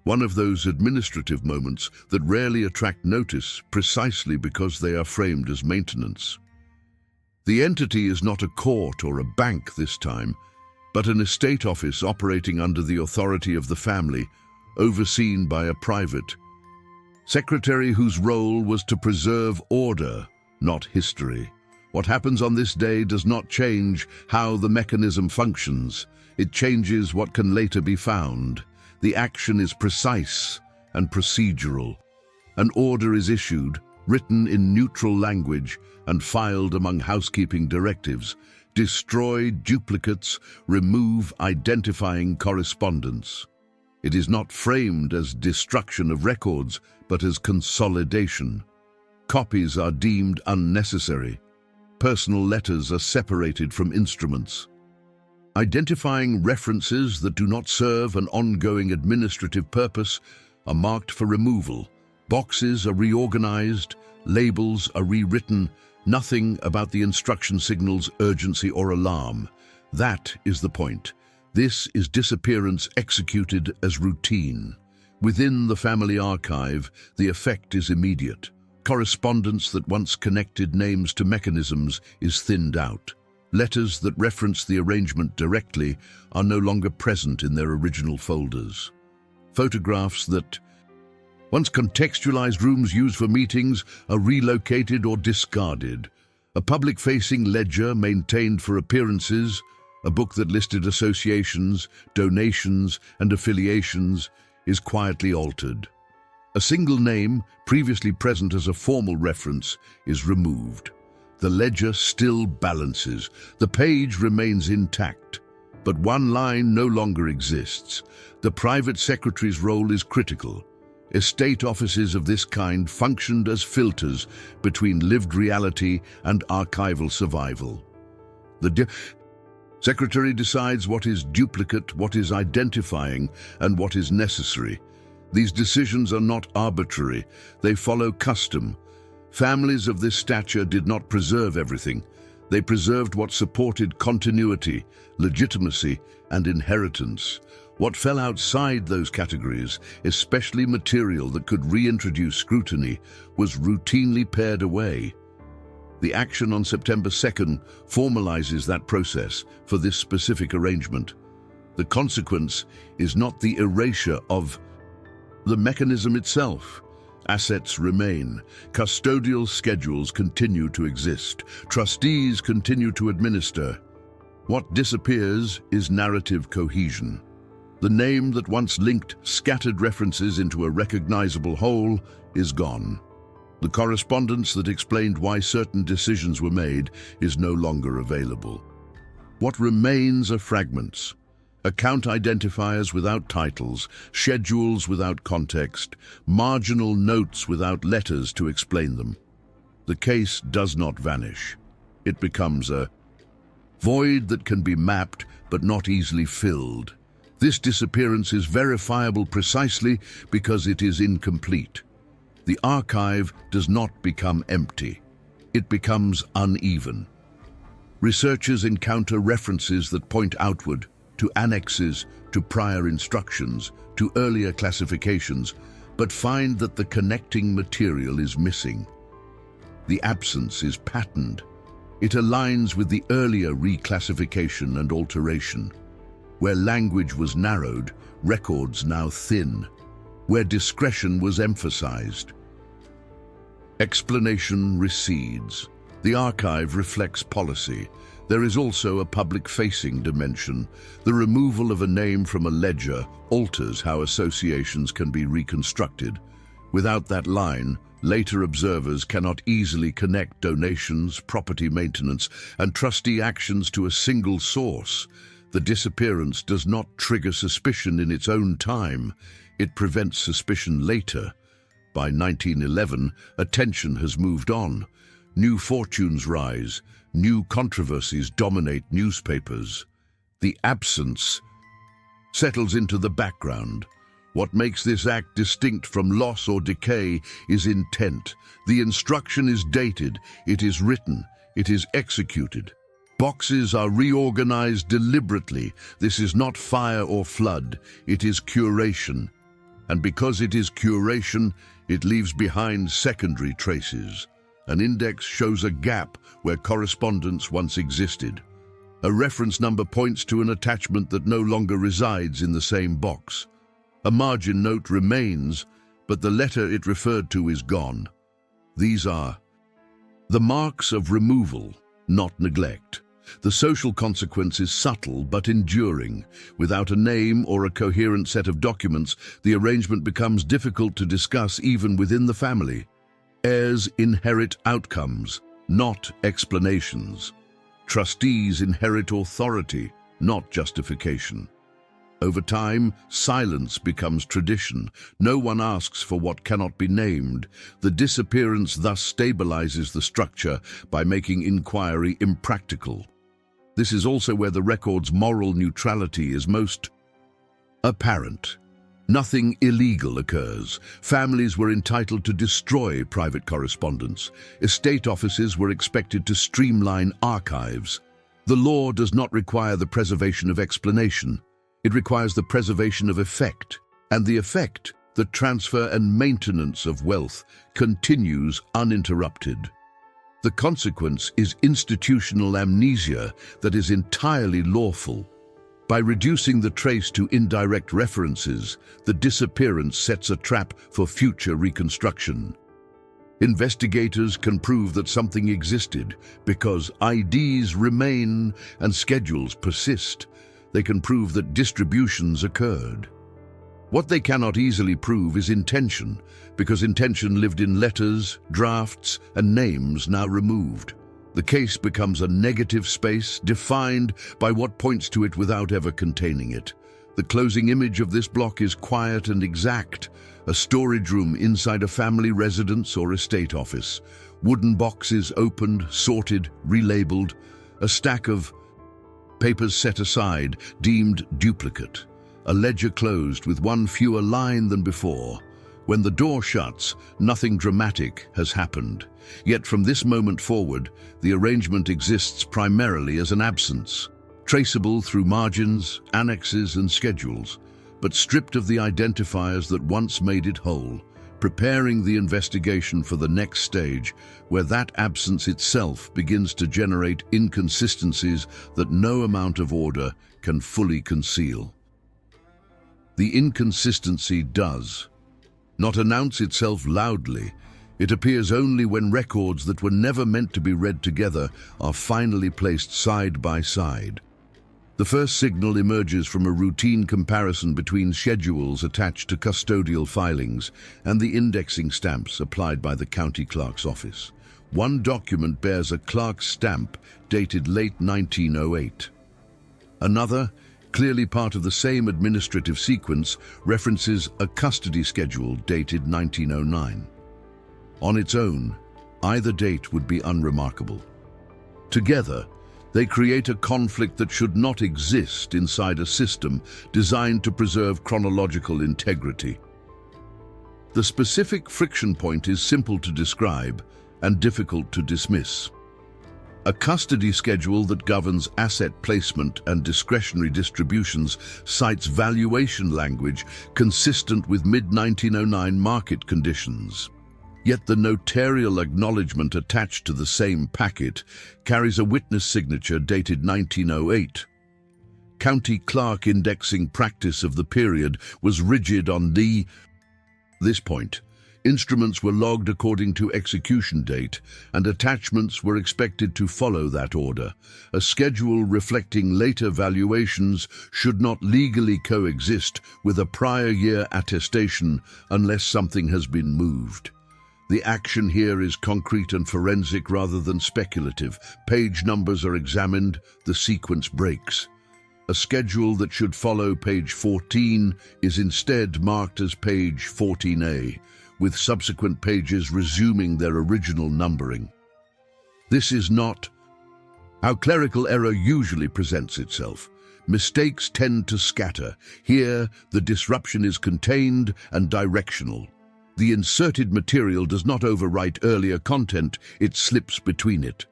One of those administrative moments that rarely attract notice precisely because they are framed as maintenance. The entity is not a court or a bank this time, but an estate office operating under the authority of the family, overseen by a private secretary whose role was to preserve order, not history. What happens on this day does not change how the mechanism functions. It changes what can later be found. The action is precise and procedural. An order is issued, written in neutral language and filed among housekeeping directives. Destroy duplicates, remove identifying correspondence. It is not framed as destruction of records, but as consolidation. Copies are deemed unnecessary. Personal letters are separated from instruments. Identifying references that do not serve an ongoing administrative purpose are marked for removal. Boxes are reorganized, labels are rewritten. Nothing about the instruction signals urgency or alarm. That is the point. This is disappearance executed as routine. Within the family archive, the effect is immediate. Correspondence that once connected names to mechanisms is thinned out. Letters that reference the arrangement directly are no longer present in their original folders. Photographs that once contextualized rooms used for meetings are relocated or discarded. A public-facing ledger maintained for appearances, a book that listed associations, donations, and affiliations, is quietly altered. A single name, previously present as a formal reference, is removed. The ledger still balances. The page remains intact. But one line no longer exists. The private secretary's role is critical. Estate offices of this kind functioned as filters between lived reality and archival survival. The secretary decides what is duplicate, what is identifying, and what is necessary. These decisions are not arbitrary. They follow custom. Families of this stature did not preserve everything. They preserved what supported continuity, legitimacy, and inheritance. What fell outside those categories, especially material that could reintroduce scrutiny, was routinely pared away. The action on September 2nd formalizes that process for this specific arrangement. The consequence is not the erasure of the mechanism itself. Assets remain. Custodial schedules continue to exist. Trustees continue to administer. What disappears is narrative cohesion. The name that once linked scattered references into a recognizable whole is gone. The correspondence that explained why certain decisions were made is no longer available. What remains are fragments. Account identifiers without titles, schedules without context, marginal notes without letters to explain them. The case does not vanish. It becomes a void that can be mapped but not easily filled. This disappearance is verifiable precisely because it is incomplete. The archive does not become empty. It becomes uneven. Researchers encounter references that point outward, to annexes, to prior instructions, to earlier classifications, but find that the connecting material is missing. The absence is patterned. It aligns with the earlier reclassification and alteration. Where language was narrowed, records now thin. Where discretion was emphasized, explanation recedes. The archive reflects policy. There is also a public-facing dimension. The removal of a name from a ledger alters how associations can be reconstructed. Without that line, later observers cannot easily connect donations, property maintenance, and trustee actions to a single source. The disappearance does not trigger suspicion in its own time. It prevents suspicion later. By 1911, attention has moved on. New fortunes rise. New controversies dominate newspapers. The absence settles into the background. What makes this act distinct from loss or decay is intent. The instruction is dated, it is written, it is executed. Boxes are reorganized deliberately. This is not fire or flood, it is curation. And because it is curation, it leaves behind secondary traces. An index shows a gap where correspondence once existed. A reference number points to an attachment that no longer resides in the same box. A margin note remains, but the letter it referred to is gone. These are the marks of removal, not neglect. The social consequence is subtle but enduring. Without a name or a coherent set of documents, the arrangement becomes difficult to discuss even within the family. Heirs inherit outcomes, not explanations. Trustees inherit authority, not justification. Over time, silence becomes tradition. No one asks for what cannot be named. The disappearance thus stabilizes the structure by making inquiry impractical. This is also where the record's moral neutrality is most apparent. Nothing illegal occurs. Families were entitled to destroy private correspondence. Estate offices were expected to streamline archives. The law does not require the preservation of explanation. It requires the preservation of effect. And the effect, the transfer and maintenance of wealth, continues uninterrupted. The consequence is institutional amnesia that is entirely lawful. By reducing the trace to indirect references, the disappearance sets a trap for future reconstruction. Investigators can prove that something existed because IDs remain and schedules persist. They can prove that distributions occurred. What they cannot easily prove is intention, because intention lived in letters, drafts, and names now removed. The case becomes a negative space, defined by what points to it without ever containing it. The closing image of this block is quiet and exact, a storage room inside a family residence or estate office. Wooden boxes opened, sorted, relabeled, a stack of papers set aside, deemed duplicate, a ledger closed with one fewer line than before. When the door shuts, nothing dramatic has happened. Yet from this moment forward, the arrangement exists primarily as an absence, traceable through margins, annexes, and schedules, but stripped of the identifiers that once made it whole, preparing the investigation for the next stage, where that absence itself begins to generate inconsistencies that no amount of order can fully conceal. The inconsistency does not announce itself loudly. It appears only when records that were never meant to be read together are finally placed side by side. The first signal emerges from a routine comparison between schedules attached to custodial filings and the indexing stamps applied by the county clerk's office. One document bears a clerk's stamp dated late 1908. Another, clearly part of the same administrative sequence, references a custody schedule dated 1909. On its own, either date would be unremarkable. Together, they create a conflict that should not exist inside a system designed to preserve chronological integrity. The specific friction point is simple to describe and difficult to dismiss. A custody schedule that governs asset placement and discretionary distributions cites valuation language consistent with mid-1909 market conditions. Yet the notarial acknowledgement attached to the same packet carries a witness signature dated 1908. County clerk indexing practice of the period was rigid on this point. Instruments were logged according to execution date, and attachments were expected to follow that order. A schedule reflecting later valuations should not legally coexist with a prior year attestation unless something has been moved. The action here is concrete and forensic rather than speculative. Page numbers are examined, the sequence breaks. A schedule that should follow page 14 is instead marked as page 14A, with subsequent pages resuming their original numbering. This is not how clerical error usually presents itself. Mistakes tend to scatter. Here, the disruption is contained and directional. The inserted material does not overwrite earlier content, it slips between it.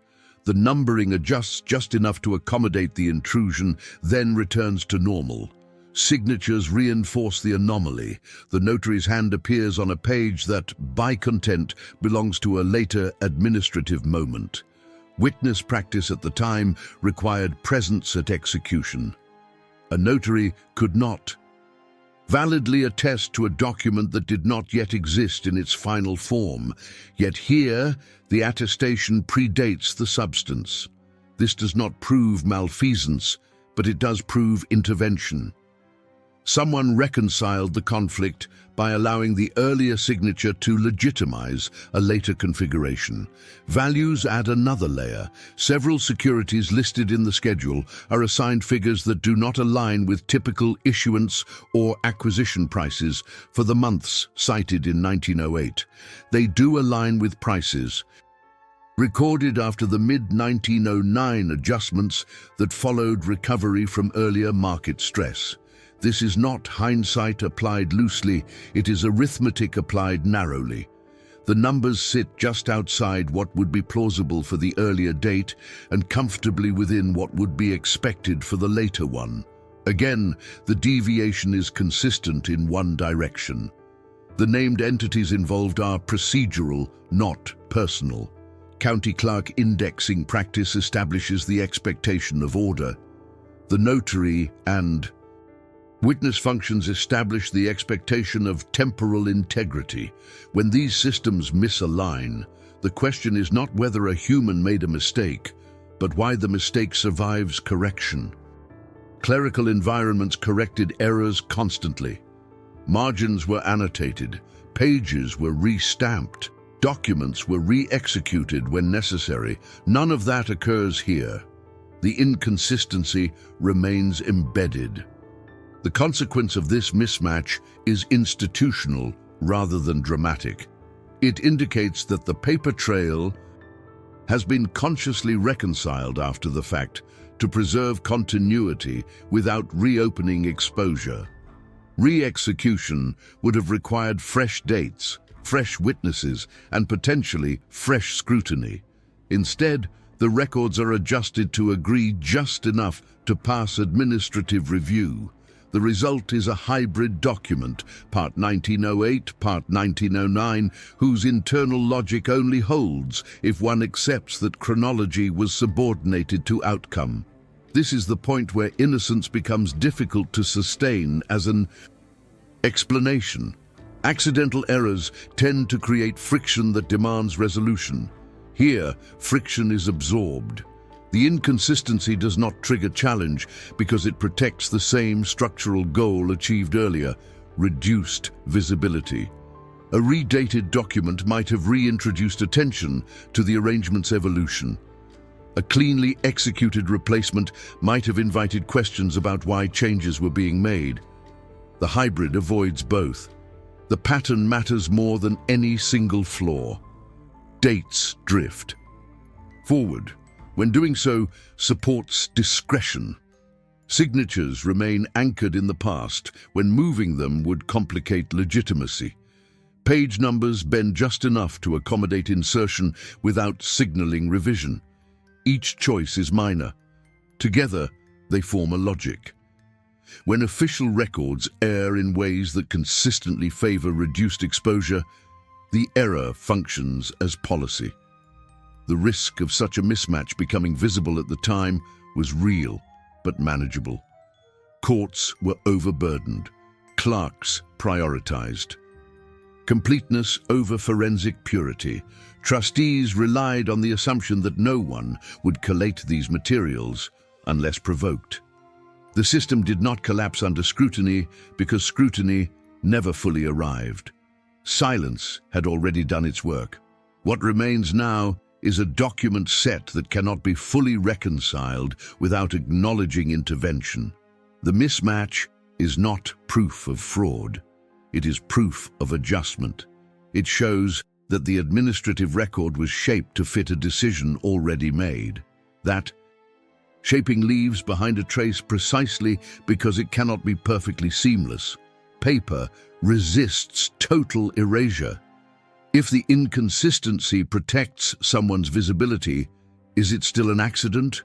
The numbering adjusts just enough to accommodate the intrusion, then returns to normal. Signatures reinforce the anomaly. The notary's hand appears on a page that, by content, belongs to a later administrative moment. Witness practice at the time required presence at execution. A notary could not validly attest to a document that did not yet exist in its final form, yet here the attestation predates the substance. This does not prove malfeasance, but it does prove intervention. Someone reconciled the conflict by allowing the earlier signature to legitimize a later configuration. Values add another layer. Several securities listed in the schedule are assigned figures that do not align with typical issuance or acquisition prices for the months cited in 1908. They do align with prices recorded after the mid-1909 adjustments that followed recovery from earlier market stress. This is not hindsight applied loosely, it is arithmetic applied narrowly. The numbers sit just outside what would be plausible for the earlier date and comfortably within what would be expected for the later one. Again, the deviation is consistent in one direction. The named entities involved are procedural, not personal. County clerk indexing practice establishes the expectation of order. The notary and witness functions establish the expectation of temporal integrity. When these systems misalign, the question is not whether a human made a mistake, but why the mistake survives correction. Clerical environments corrected errors constantly. Margins were annotated, pages were re-stamped, Documents were re-executed when necessary. None of that occurs here. The inconsistency remains embedded. The consequence of this mismatch is institutional rather than dramatic. It indicates that the paper trail has been consciously reconciled after the fact to preserve continuity without reopening exposure. Re-execution would have required fresh dates, fresh witnesses, and potentially fresh scrutiny. Instead, the records are adjusted to agree just enough to pass administrative review. The result is a hybrid document, part 1908, part 1909, whose internal logic only holds if one accepts that chronology was subordinated to outcome. This is the point where innocence becomes difficult to sustain as an explanation. Accidental errors tend to create friction that demands resolution. Here, friction is absorbed. The inconsistency does not trigger challenge because it protects the same structural goal achieved earlier: reduced visibility. A redated document might have reintroduced attention to the arrangement's evolution. A cleanly executed replacement might have invited questions about why changes were being made. The hybrid avoids both. The pattern matters more than any single flaw. Dates drift. Forward, when doing so, supports discretion. Signatures remain anchored in the past when moving them would complicate legitimacy. Page numbers bend just enough to accommodate insertion without signaling revision. Each choice is minor. Together, they form a logic. When official records err in ways that consistently favor reduced exposure, the error functions as policy. The risk of such a mismatch becoming visible at the time was real, but manageable. Courts were overburdened. Clerks prioritized. Completeness over forensic purity. Trustees relied on the assumption that no one would collate these materials unless provoked. The system did not collapse under scrutiny because scrutiny never fully arrived. Silence had already done its work. What remains now is a document set that cannot be fully reconciled without acknowledging intervention. The mismatch is not proof of fraud. It is proof of adjustment. It shows that the administrative record was shaped to fit a decision already made. That shaping leaves behind a trace precisely because it cannot be perfectly seamless. Paper resists total erasure. If the inconsistency protects someone's visibility, is it still an accident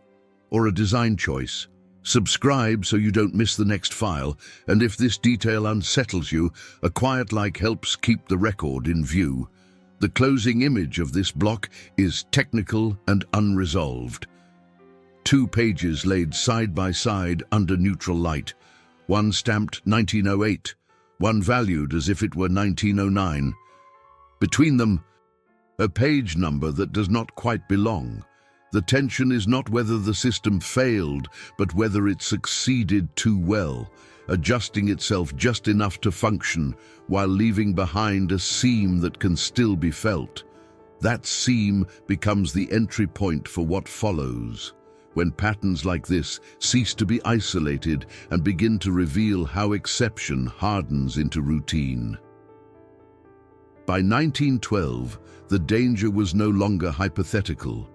or a design choice? Subscribe so you don't miss the next file, and if this detail unsettles you, a quiet like helps keep the record in view. The closing image of this block is technical and unresolved. 2 pages laid side by side under neutral light, one stamped 1908, one valued as if it were 1909. Between them, a page number that does not quite belong. The tension is not whether the system failed, but whether it succeeded too well, adjusting itself just enough to function while leaving behind a seam that can still be felt. That seam becomes the entry point for what follows, when patterns like this cease to be isolated and begin to reveal how exception hardens into routine. By 1912, the danger was no longer hypothetical.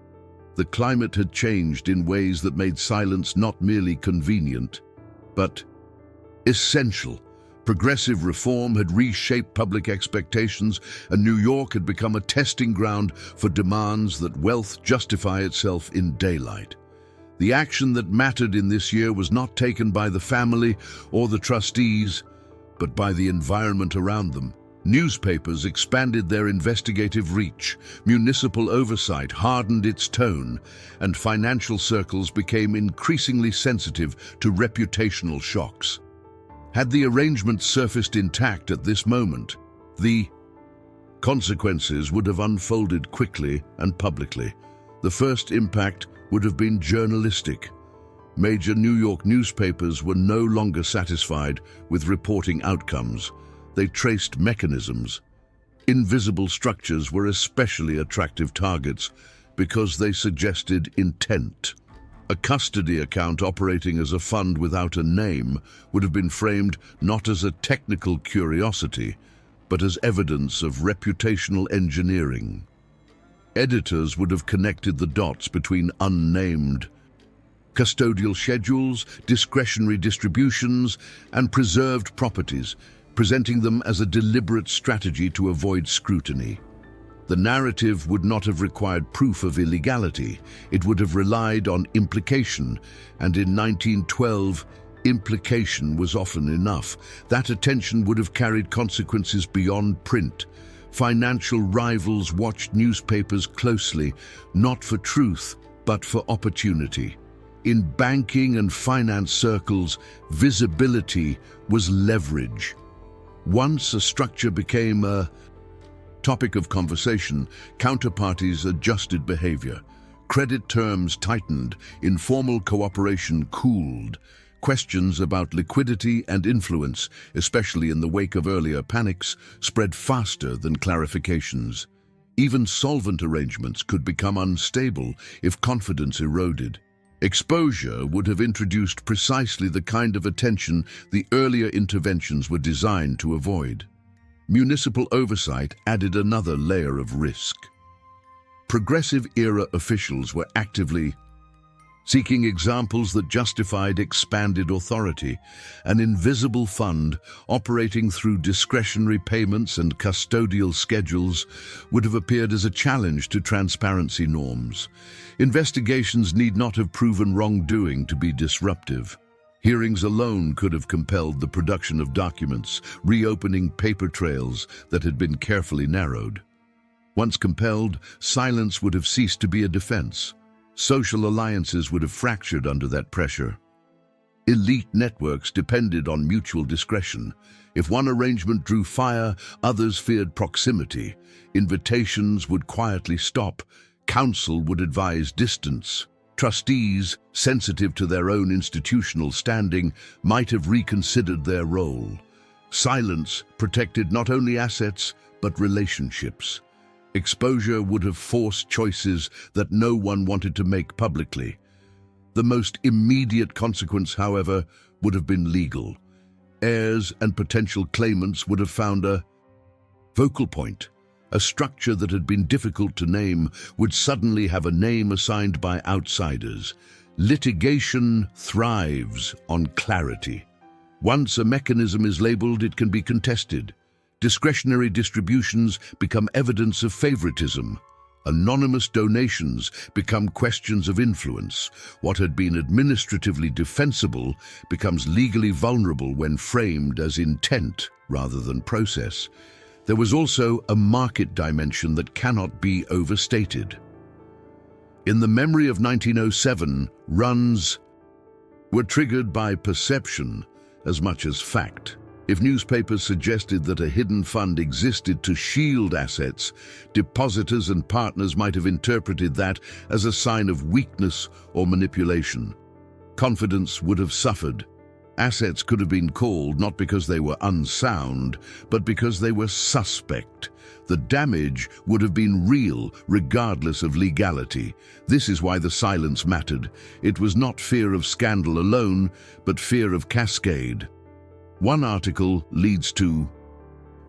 The climate had changed in ways that made silence not merely convenient, but essential. Progressive reform had reshaped public expectations, and New York had become a testing ground for demands that wealth justify itself in daylight. The action that mattered in this year was not taken by the family or the trustees, but by the environment around them. Newspapers expanded their investigative reach, municipal oversight hardened its tone, and financial circles became increasingly sensitive to reputational shocks. Had the arrangement surfaced intact at this moment, the consequences would have unfolded quickly and publicly. The first impact would have been journalistic. Major New York newspapers were no longer satisfied with reporting outcomes. They traced mechanisms. Invisible structures were especially attractive targets because they suggested intent. A custody account operating as a fund without a name would have been framed not as a technical curiosity, but as evidence of reputational engineering. Editors would have connected the dots between unnamed custodial schedules, discretionary distributions, and preserved properties, presenting them as a deliberate strategy to avoid scrutiny. The narrative would not have required proof of illegality. It would have relied on implication, and in 1912, implication was often enough. That attention would have carried consequences beyond print. Financial rivals watched newspapers closely, not for truth, but for opportunity. In banking and finance circles, visibility was leverage. Once a structure became a topic of conversation, counterparties adjusted behavior. Credit terms tightened, informal cooperation cooled. Questions about liquidity and influence, especially in the wake of earlier panics, spread faster than clarifications. Even solvent arrangements could become unstable if confidence eroded. Exposure would have introduced precisely the kind of attention the earlier interventions were designed to avoid. Municipal oversight added another layer of risk. Progressive-era officials were actively seeking examples that justified expanded authority. An invisible fund operating through discretionary payments and custodial schedules would have appeared as a challenge to transparency norms. Investigations need not have proven wrongdoing to be disruptive. Hearings alone could have compelled the production of documents, reopening paper trails that had been carefully narrowed. Once compelled, silence would have ceased to be a defense. Social alliances would have fractured under that pressure. Elite networks depended on mutual discretion. If one arrangement drew fire, others feared proximity. Invitations would quietly stop. Counsel would advise distance. Trustees, sensitive to their own institutional standing, might have reconsidered their role. Silence protected not only assets, but relationships. Exposure would have forced choices that no one wanted to make publicly. The most immediate consequence, however, would have been legal. Heirs and potential claimants would have found a focal point. A structure that had been difficult to name would suddenly have a name assigned by outsiders. Litigation thrives on clarity. Once a mechanism is labeled, it can be contested. Discretionary distributions become evidence of favoritism. Anonymous donations become questions of influence. What had been administratively defensible becomes legally vulnerable when framed as intent rather than process. There was also a market dimension that cannot be overstated. In the memory of 1907, runs were triggered by perception as much as fact. If newspapers suggested that a hidden fund existed to shield assets, depositors and partners might have interpreted that as a sign of weakness or manipulation. Confidence would have suffered. Assets could have been called not because they were unsound, but because they were suspect. The damage would have been real, regardless of legality. This is why the silence mattered. It was not fear of scandal alone, but fear of cascade. One article leads to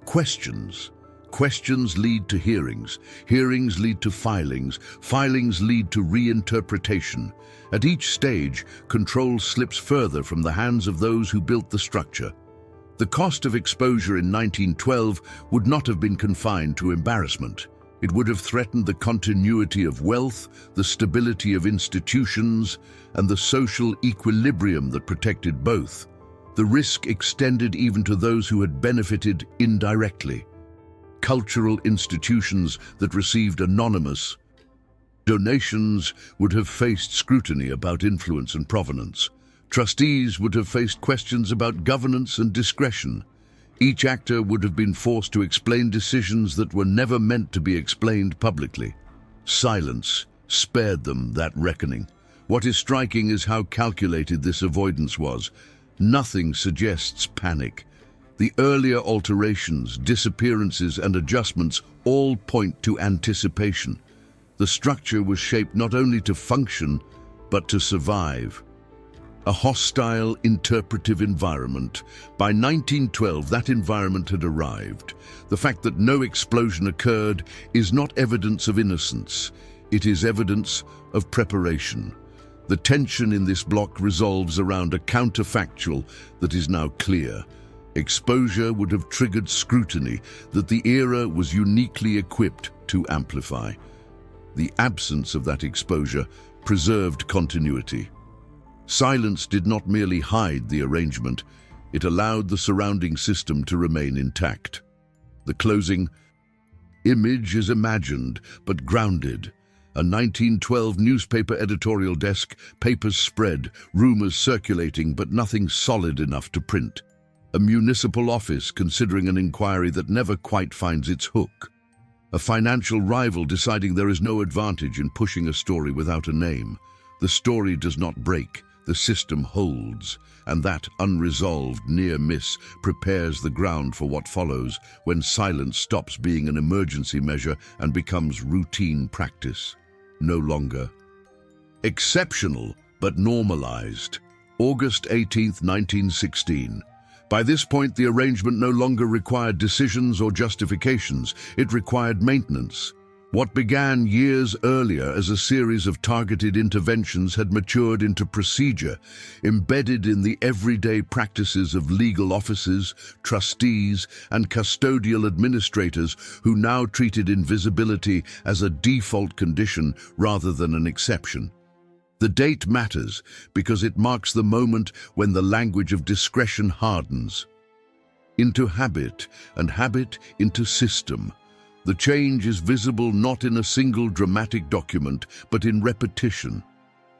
questions. Questions lead to hearings. Hearings lead to filings. Filings lead to reinterpretation. At each stage, control slips further from the hands of those who built the structure. The cost of exposure in 1912 would not have been confined to embarrassment. It would have threatened the continuity of wealth, the stability of institutions, and the social equilibrium that protected both. The risk extended even to those who had benefited indirectly. Cultural institutions that received anonymous donations would have faced scrutiny about influence and provenance. Trustees would have faced questions about governance and discretion. Each actor would have been forced to explain decisions that were never meant to be explained publicly. Silence spared them that reckoning. What is striking is how calculated this avoidance was. Nothing suggests panic. The earlier alterations, disappearances, and adjustments all point to anticipation. The structure was shaped not only to function, but to survive. A hostile, interpretive environment. By 1912, that environment had arrived. The fact that no explosion occurred is not evidence of innocence. It is evidence of preparation. The tension in this block resolves around a counterfactual that is now clear. Exposure would have triggered scrutiny that the era was uniquely equipped to amplify. The absence of that exposure preserved continuity. Silence did not merely hide the arrangement, it allowed the surrounding system to remain intact. The closing image is imagined, but grounded. A 1912 newspaper editorial desk, papers spread, rumors circulating, but nothing solid enough to print. A municipal office considering an inquiry that never quite finds its hook. A financial rival deciding there is no advantage in pushing a story without a name. The story does not break, the system holds, and that unresolved near miss prepares the ground for what follows when silence stops being an emergency measure and becomes routine practice. No longer exceptional, but normalized. August 18th, 1916. By this point, the arrangement no longer required decisions or justifications. It required maintenance. What began years earlier as a series of targeted interventions had matured into procedure, embedded in the everyday practices of legal offices, trustees, and custodial administrators who now treated invisibility as a default condition rather than an exception. The date matters because it marks the moment when the language of discretion hardens into habit and habit into system. The change is visible not in a single dramatic document, but in repetition.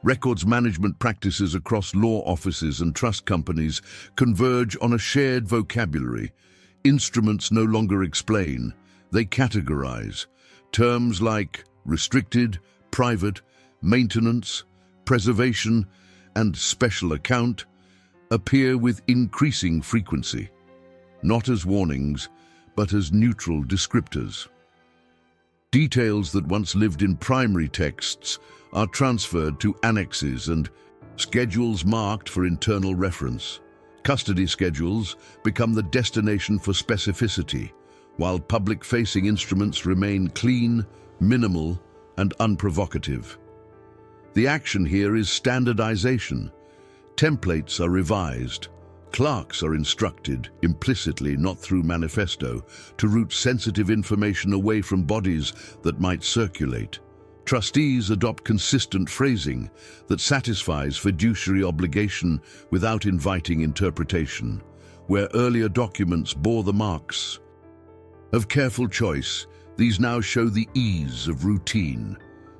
Records management practices across law offices and trust companies converge on a shared vocabulary. Instruments no longer explain, they categorize. Terms like restricted, private, maintenance, preservation, and special account appear with increasing frequency, not as warnings, but as neutral descriptors. Details that once lived in primary texts are transferred to annexes and schedules marked for internal reference. Custody schedules become the destination for specificity, while public-facing instruments remain clean, minimal, and unprovocative. The action here is standardization. Templates are revised. Clerks are instructed, implicitly, not through manifesto, to route sensitive information away from bodies that might circulate. Trustees adopt consistent phrasing that satisfies fiduciary obligation without inviting interpretation, where earlier documents bore the marks of careful choice. These now show the ease of routine.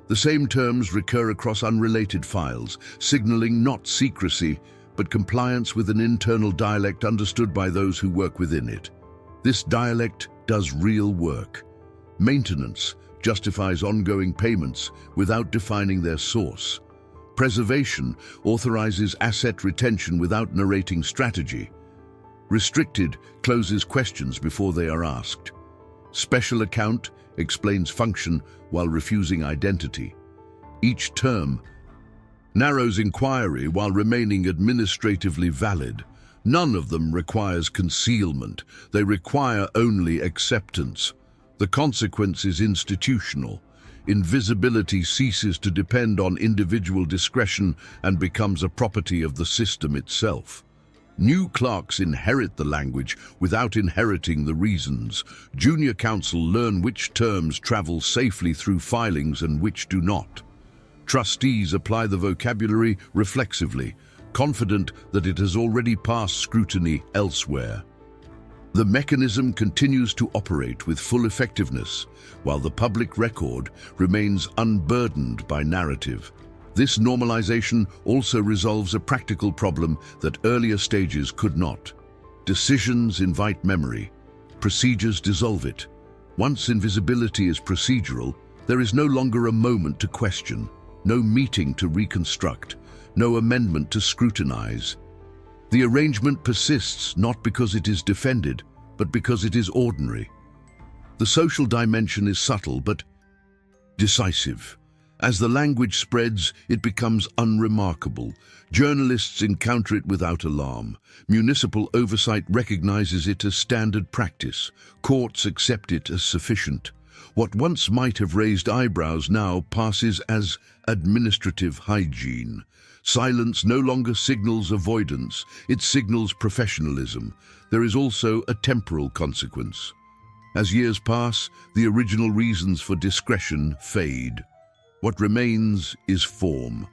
The same terms recur across unrelated files, signaling not secrecy, but compliance with an internal dialect understood by those who work within it. This dialect does real work. Maintenance justifies ongoing payments without defining their source. Preservation authorizes asset retention without narrating strategy. Restricted closes questions before they are asked. Special account explains function while refusing identity. Each term narrows inquiry while remaining administratively valid. None of them requires concealment. They require only acceptance. The consequence is institutional. Invisibility ceases to depend on individual discretion and becomes a property of the system itself. New clerks inherit the language without inheriting the reasons. Junior counsel learn which terms travel safely through filings and which do not. Trustees apply the vocabulary reflexively, confident that it has already passed scrutiny elsewhere. The mechanism continues to operate with full effectiveness, while the public record remains unburdened by narrative. This normalization also resolves a practical problem that earlier stages could not. Decisions invite memory. Procedures dissolve it. Once invisibility is procedural, there is no longer a moment to question. No meeting to reconstruct, no amendment to scrutinize. The arrangement persists not because it is defended, but because it is ordinary. The social dimension is subtle but decisive. As the language spreads, it becomes unremarkable. Journalists encounter it without alarm. Municipal oversight recognizes it as standard practice. Courts accept it as sufficient. What once might have raised eyebrows now passes as administrative hygiene. Silence no longer signals avoidance, it signals professionalism. There is also a temporal consequence. As years pass, the original reasons for discretion fade. What remains is form.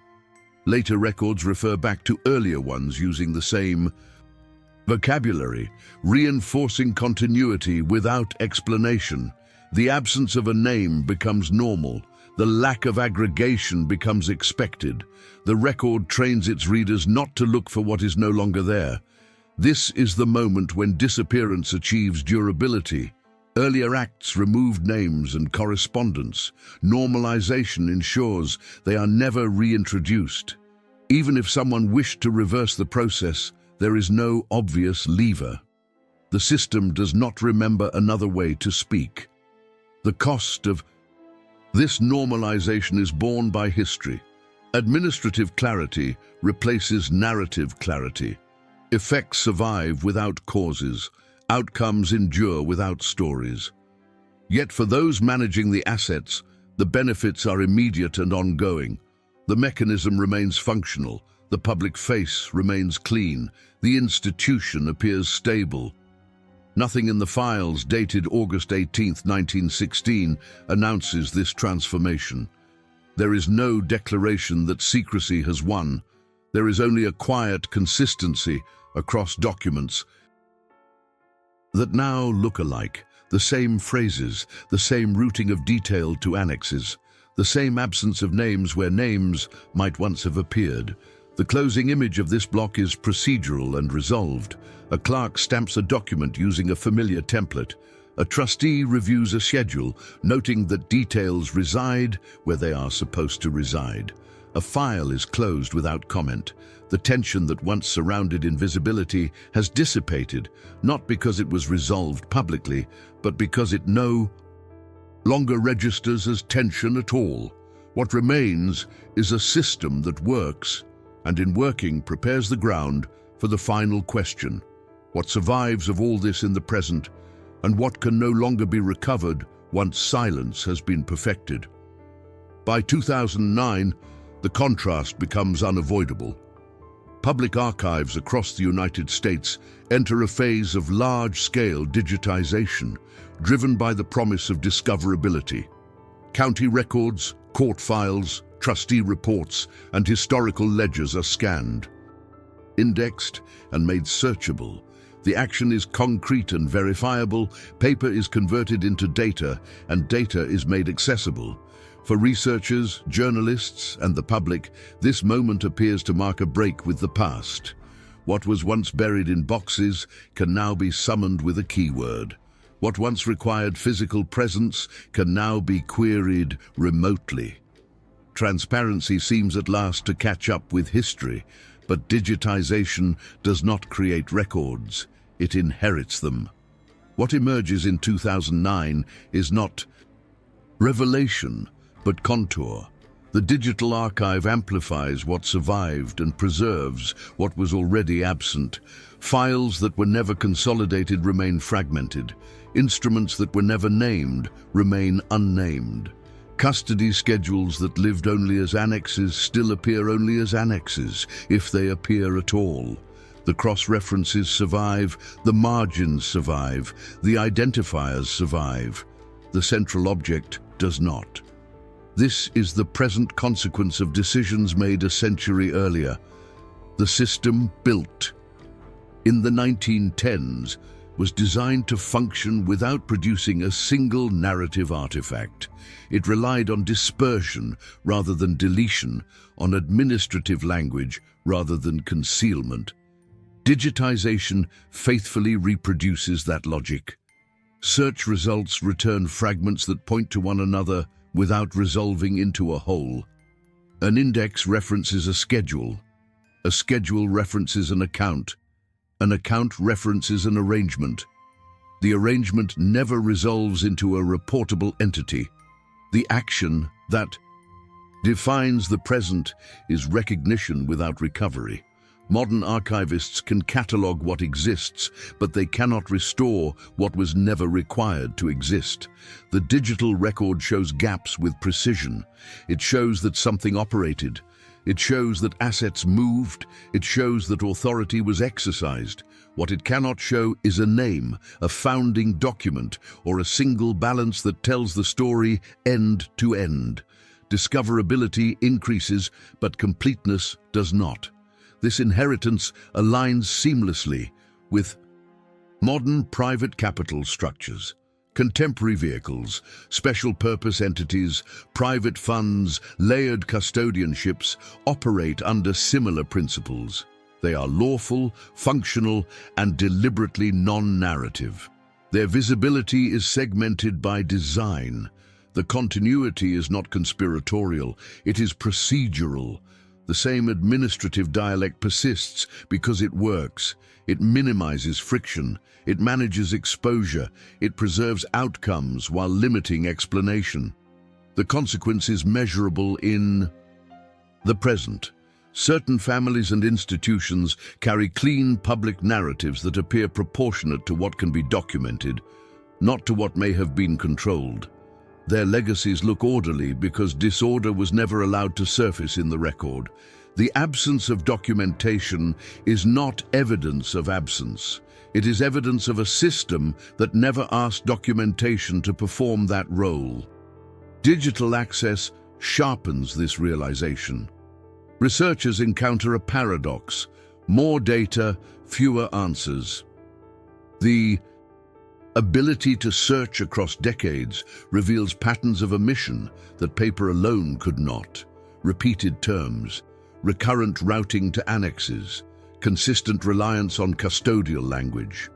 Later records refer back to earlier ones using the same vocabulary, reinforcing continuity without explanation. The absence of a name becomes normal. The lack of aggregation becomes expected. The record trains its readers not to look for what is no longer there. This is the moment when disappearance achieves durability. Earlier acts removed names and correspondence. Normalization ensures they are never reintroduced. Even if someone wished to reverse the process, there is no obvious lever. The system does not remember another way to speak. The cost of this normalization is borne by history. Administrative clarity replaces narrative clarity. Effects survive without causes. Outcomes endure without stories. Yet for those managing the assets, the benefits are immediate and ongoing. The mechanism remains functional, the public face remains clean, the institution appears stable. Nothing in the files dated August 18, 1916, announces this transformation. There is no declaration that secrecy has won. There is only a quiet consistency across documents that now look alike, the same phrases, the same routing of detail to annexes, the same absence of names where names might once have appeared. The closing image of this block is procedural and resolved. A clerk stamps a document using a familiar template. A trustee reviews a schedule, noting that details reside where they are supposed to reside. A file is closed without comment. The tension that once surrounded invisibility has dissipated, not because it was resolved publicly, but because it no longer registers as tension at all. What remains is a system that works, and in working prepares the ground for the final question. What survives of all this in the present, and what can no longer be recovered once silence has been perfected? By 2009, the contrast becomes unavoidable. Public archives across the United States enter a phase of large-scale digitization, driven by the promise of discoverability. County records, court files, trustee reports, and historical ledgers are scanned, indexed, and made searchable. The action is concrete and verifiable, paper is converted into data, and data is made accessible. For researchers, journalists, and the public, this moment appears to mark a break with the past. What was once buried in boxes can now be summoned with a keyword. What once required physical presence can now be queried remotely. Transparency seems at last to catch up with history, but digitization does not create records, it inherits them. What emerges in 2009 is not revelation, but contour. The digital archive amplifies what survived and preserves what was already absent. Files that were never consolidated remain fragmented. Instruments that were never named remain unnamed. Custody schedules that lived only as annexes still appear only as annexes, if they appear at all. The cross-references survive, the margins survive, the identifiers survive. The central object does not. This is the present consequence of decisions made a century earlier. The system built in the 1910s was designed to function without producing a single narrative artifact. It relied on dispersion rather than deletion, on administrative language rather than concealment. Digitization faithfully reproduces that logic. Search results return fragments that point to one another without resolving into a whole. An index references a schedule references an account, An account references an arrangement. The arrangement never resolves into a reportable entity. The action that defines the present is recognition without recovery. Modern archivists can catalogue what exists, but they cannot restore what was never required to exist. The digital record shows gaps with precision. It shows that something operated. It shows that assets moved. It shows that authority was exercised. What it cannot show is a name, a founding document, or a single balance that tells the story end to end. Discoverability increases, but completeness does not. This inheritance aligns seamlessly with modern private capital structures, contemporary vehicles, special purpose entities, private funds, layered custodianships operate under similar principles. They are lawful, functional, and deliberately non-narrative. Their visibility is segmented by design. The continuity is not conspiratorial, it is procedural. The same administrative dialect persists because it works. It minimizes friction. It manages exposure. It preserves outcomes while limiting explanation. The consequence is measurable in the present. Certain families and institutions carry clean public narratives that appear proportionate to what can be documented, not to what may have been controlled. Their legacies look orderly because disorder was never allowed to surface in the record. The absence of documentation is not evidence of absence. It is evidence of a system that never asked documentation to perform that role. Digital access sharpens this realization. Researchers encounter a paradox: more data, fewer answers. The ability to search across decades reveals patterns of omission that paper alone could not. Repeated terms, recurrent routing to annexes, consistent reliance on custodial language.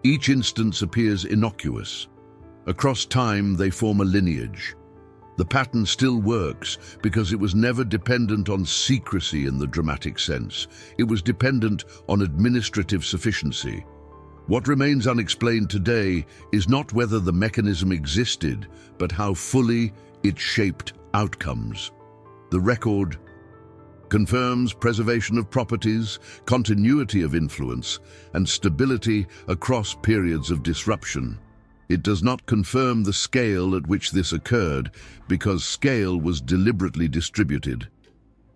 Each instance appears innocuous. Across time, they form a lineage. The pattern still works because it was never dependent on secrecy in the dramatic sense. It was dependent on administrative sufficiency. What remains unexplained today is not whether the mechanism existed, but how fully it shaped outcomes. The record confirms preservation of properties, continuity of influence, and stability across periods of disruption. It does not confirm the scale at which this occurred, because scale was deliberately distributed.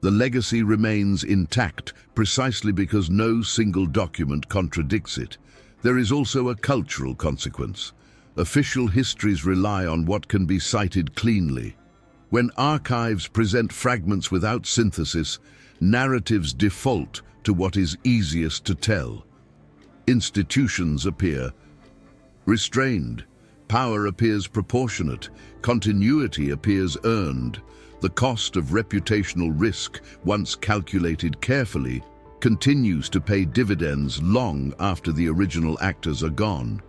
The legacy remains intact precisely because no single document contradicts it. There is also a cultural consequence. Official histories rely on what can be cited cleanly. When archives present fragments without synthesis, narratives default to what is easiest to tell. Institutions appear restrained. Power appears proportionate. Continuity appears earned. The cost of reputational risk, once calculated carefully, continues to pay dividends long after the original actors are gone.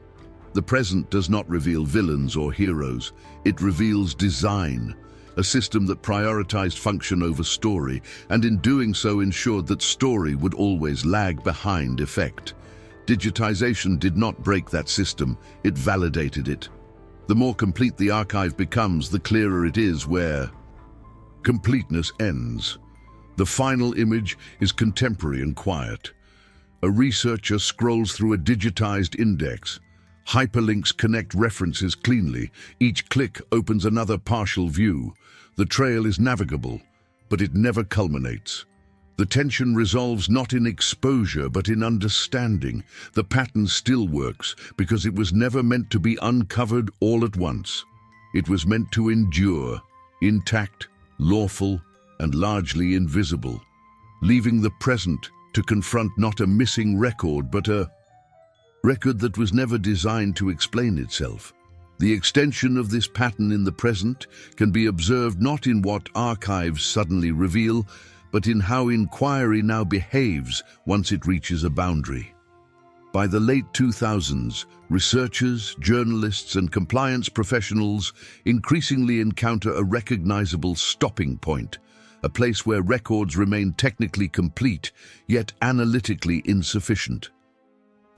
The present does not reveal villains or heroes. It reveals design, a system that prioritized function over story, and in doing so ensured that story would always lag behind effect. Digitization did not break that system, it validated it. The more complete the archive becomes, the clearer it is where completeness ends. The final image is contemporary and quiet. A researcher scrolls through a digitized index. Hyperlinks connect references cleanly. Each click opens another partial view. The trail is navigable, but it never culminates. The tension resolves not in exposure, but in understanding. The pattern still works because it was never meant to be uncovered all at once. It was meant to endure, intact, lawful, and largely invisible, leaving the present to confront not a missing record, but a record that was never designed to explain itself. The extension of this pattern in the present can be observed not in what archives suddenly reveal, but in how inquiry now behaves once it reaches a boundary. By the late 2000s, researchers, journalists, and compliance professionals increasingly encounter a recognizable stopping point, a place where records remain technically complete, yet analytically insufficient.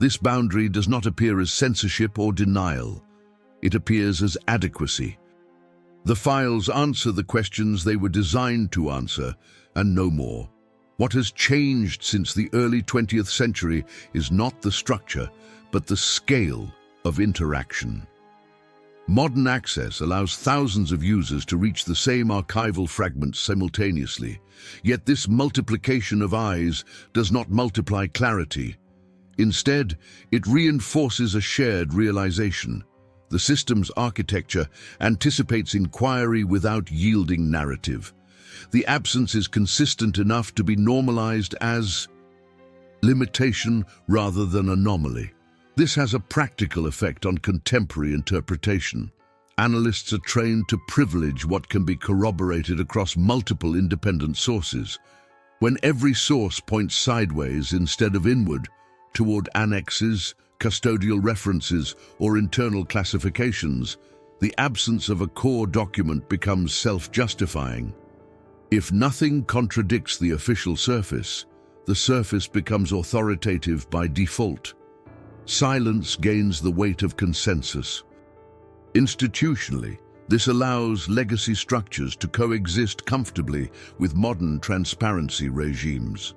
This boundary does not appear as censorship or denial. It appears as adequacy. The files answer the questions they were designed to answer, and no more. What has changed since the early 20th century is not the structure, but the scale of interaction. Modern access allows thousands of users to reach the same archival fragments simultaneously. Yet this multiplication of eyes does not multiply clarity. Instead, it reinforces a shared realization. The system's architecture anticipates inquiry without yielding narrative. The absence is consistent enough to be normalized as limitation rather than anomaly. This has a practical effect on contemporary interpretation. Analysts are trained to privilege what can be corroborated across multiple independent sources. When every source points sideways instead of inward, toward annexes, custodial references, or internal classifications, the absence of a core document becomes self-justifying. If nothing contradicts the official surface, the surface becomes authoritative by default. Silence gains the weight of consensus. Institutionally, this allows legacy structures to coexist comfortably with modern transparency regimes.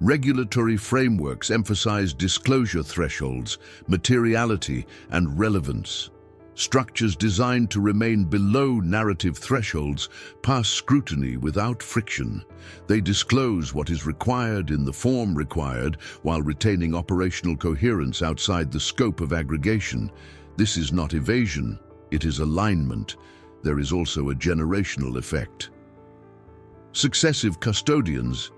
Regulatory frameworks emphasize disclosure thresholds, materiality, and relevance. Structures designed to remain below narrative thresholds pass scrutiny without friction. They disclose what is required in the form required while retaining operational coherence outside the scope of aggregation. This is not evasion, it is alignment. There is also a generational effect. Successive custodians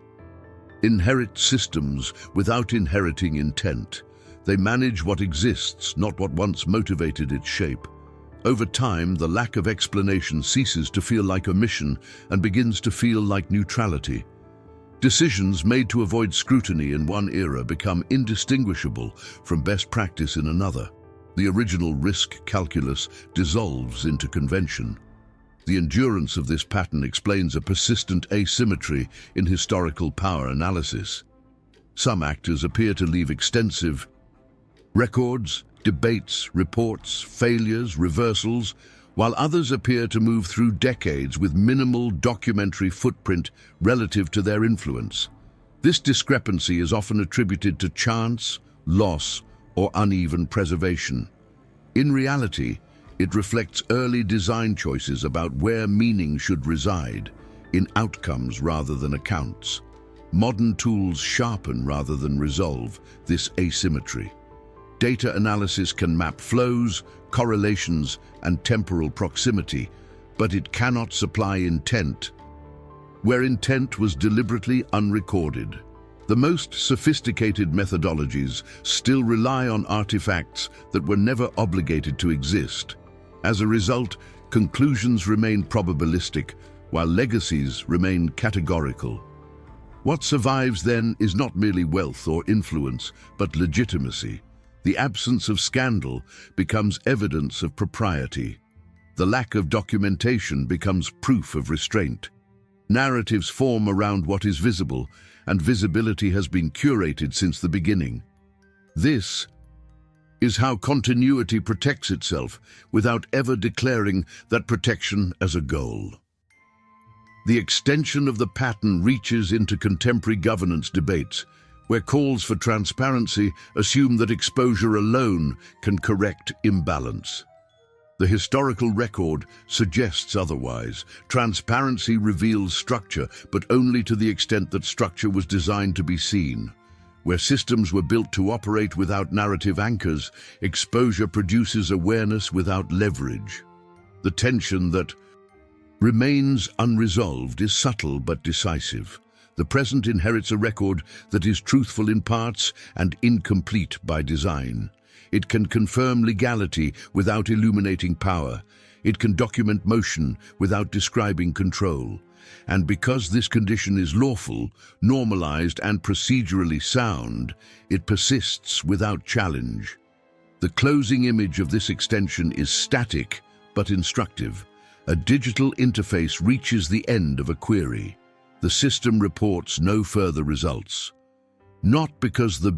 inherit systems without inheriting intent. They manage what exists, not what once motivated its shape. Over time, the lack of explanation ceases to feel like omission and begins to feel like neutrality. Decisions made to avoid scrutiny in one era become indistinguishable from best practice in another. The original risk calculus dissolves into convention. The endurance of this pattern explains a persistent asymmetry in historical power analysis. Some actors appear to leave extensive records, debates, reports, failures, reversals, while others appear to move through decades with minimal documentary footprint relative to their influence. This discrepancy is often attributed to chance, loss, or uneven preservation. In reality, it reflects early design choices about where meaning should reside, in outcomes rather than accounts. Modern tools sharpen rather than resolve this asymmetry. Data analysis can map flows, correlations, and temporal proximity, but it cannot supply intent, where intent was deliberately unrecorded. The most sophisticated methodologies still rely on artifacts that were never obligated to exist. As a result, conclusions remain probabilistic, while legacies remain categorical. What survives then is not merely wealth or influence, but legitimacy. The absence of scandal becomes evidence of propriety. The lack of documentation becomes proof of restraint. Narratives form around what is visible, and visibility has been curated since the beginning. This is how continuity protects itself without ever declaring that protection as a goal. The extension of the pattern reaches into contemporary governance debates, where calls for transparency assume that exposure alone can correct imbalance. The historical record suggests otherwise. Transparency reveals structure, but only to the extent that structure was designed to be seen. Where systems were built to operate without narrative anchors, exposure produces awareness without leverage. The tension that remains unresolved is subtle but decisive. The present inherits a record that is truthful in parts and incomplete by design. It can confirm legality without illuminating power. It can document motion without describing control. And because this condition is lawful, normalized, and procedurally sound, it persists without challenge. The closing image of this extension is static but instructive. A digital interface reaches the end of a query. The system reports no further results. Not because the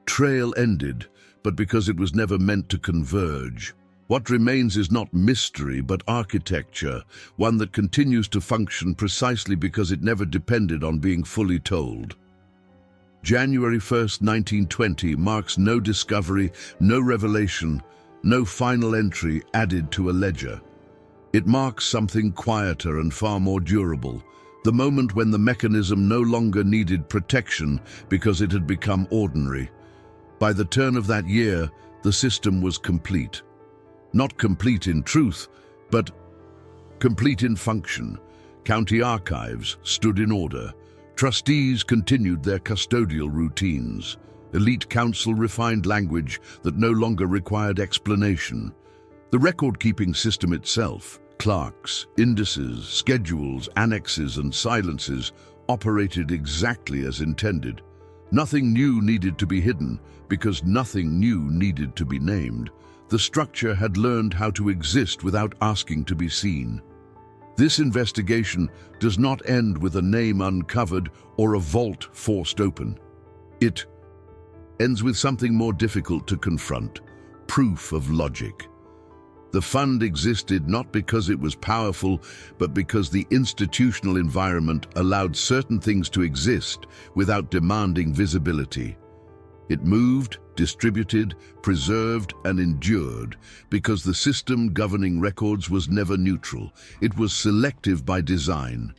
trail ended, but because it was never meant to converge. What remains is not mystery, but architecture, one that continues to function precisely because it never depended on being fully told. January 1st, 1920 marks no discovery, no revelation, no final entry added to a ledger. It marks something quieter and far more durable, the moment when the mechanism no longer needed protection because it had become ordinary. By the turn of that year, the system was complete. Not complete in truth, but complete in function. County archives stood in order. Trustees continued their custodial routines. Elite council refined language that no longer required explanation. The record-keeping system itself, clerks, indices, schedules, annexes, and silences, operated exactly as intended. Nothing new needed to be hidden, because nothing new needed to be named. The structure had learned how to exist without asking to be seen. This investigation does not end with a name uncovered or a vault forced open. It ends with something more difficult to confront: proof of logic. The fund existed not because it was powerful, but because the institutional environment allowed certain things to exist without demanding visibility. It moved, distributed, preserved, and endured because the system governing records was never neutral. It was selective by design.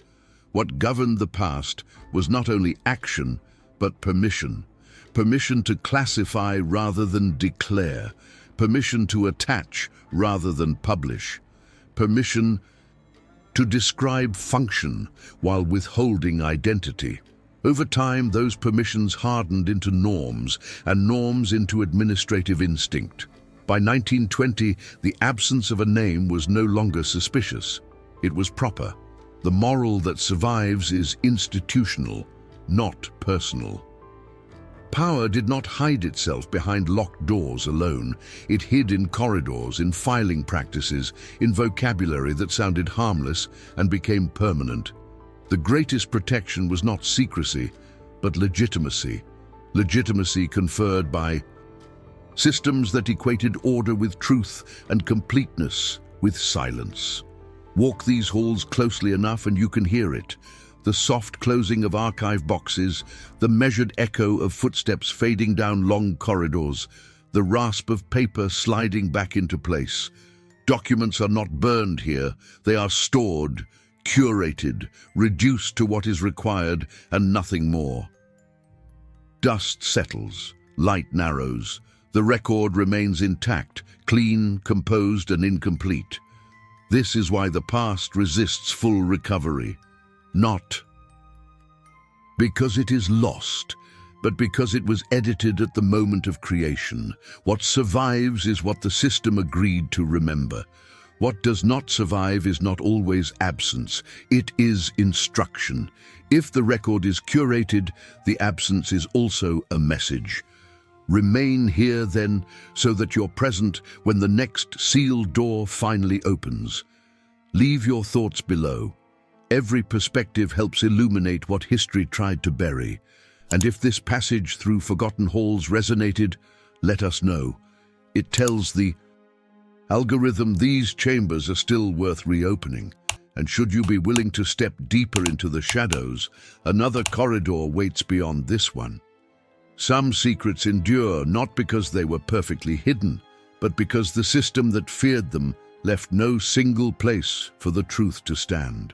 What governed the past was not only action, but permission. Permission to classify rather than declare. Permission to attach rather than publish. Permission to describe function while withholding identity. Over time, those permissions hardened into norms, and norms into administrative instinct. By 1920, the absence of a name was no longer suspicious. It was proper. The moral that survives is institutional, not personal. Power did not hide itself behind locked doors alone. It hid in corridors, in filing practices, in vocabulary that sounded harmless and became permanent. The greatest protection was not secrecy, but legitimacy. Legitimacy conferred by systems that equated order with truth and completeness with silence. Walk these halls closely enough and you can hear it. The soft closing of archive boxes, the measured echo of footsteps fading down long corridors, the rasp of paper sliding back into place. Documents are not burned here, they are stored, curated, reduced to what is required and nothing more. Dust settles, light narrows. The record remains intact, clean, composed, and incomplete. This is why the past resists full recovery. Not because it is lost, but because it was edited at the moment of creation. What survives is what the system agreed to remember. What does not survive is not always absence, it is instruction. If the record is curated, the absence is also a message. Remain here then, so that you're present when the next sealed door finally opens. Leave your thoughts below. Every perspective helps illuminate what history tried to bury. And if this passage through forgotten halls resonated, let us know. It tells the algorithm these chambers are still worth reopening, and should you be willing to step deeper into the shadows, another corridor waits beyond this one. Some secrets endure not because they were perfectly hidden, but because the system that feared them left no single place for the truth to stand.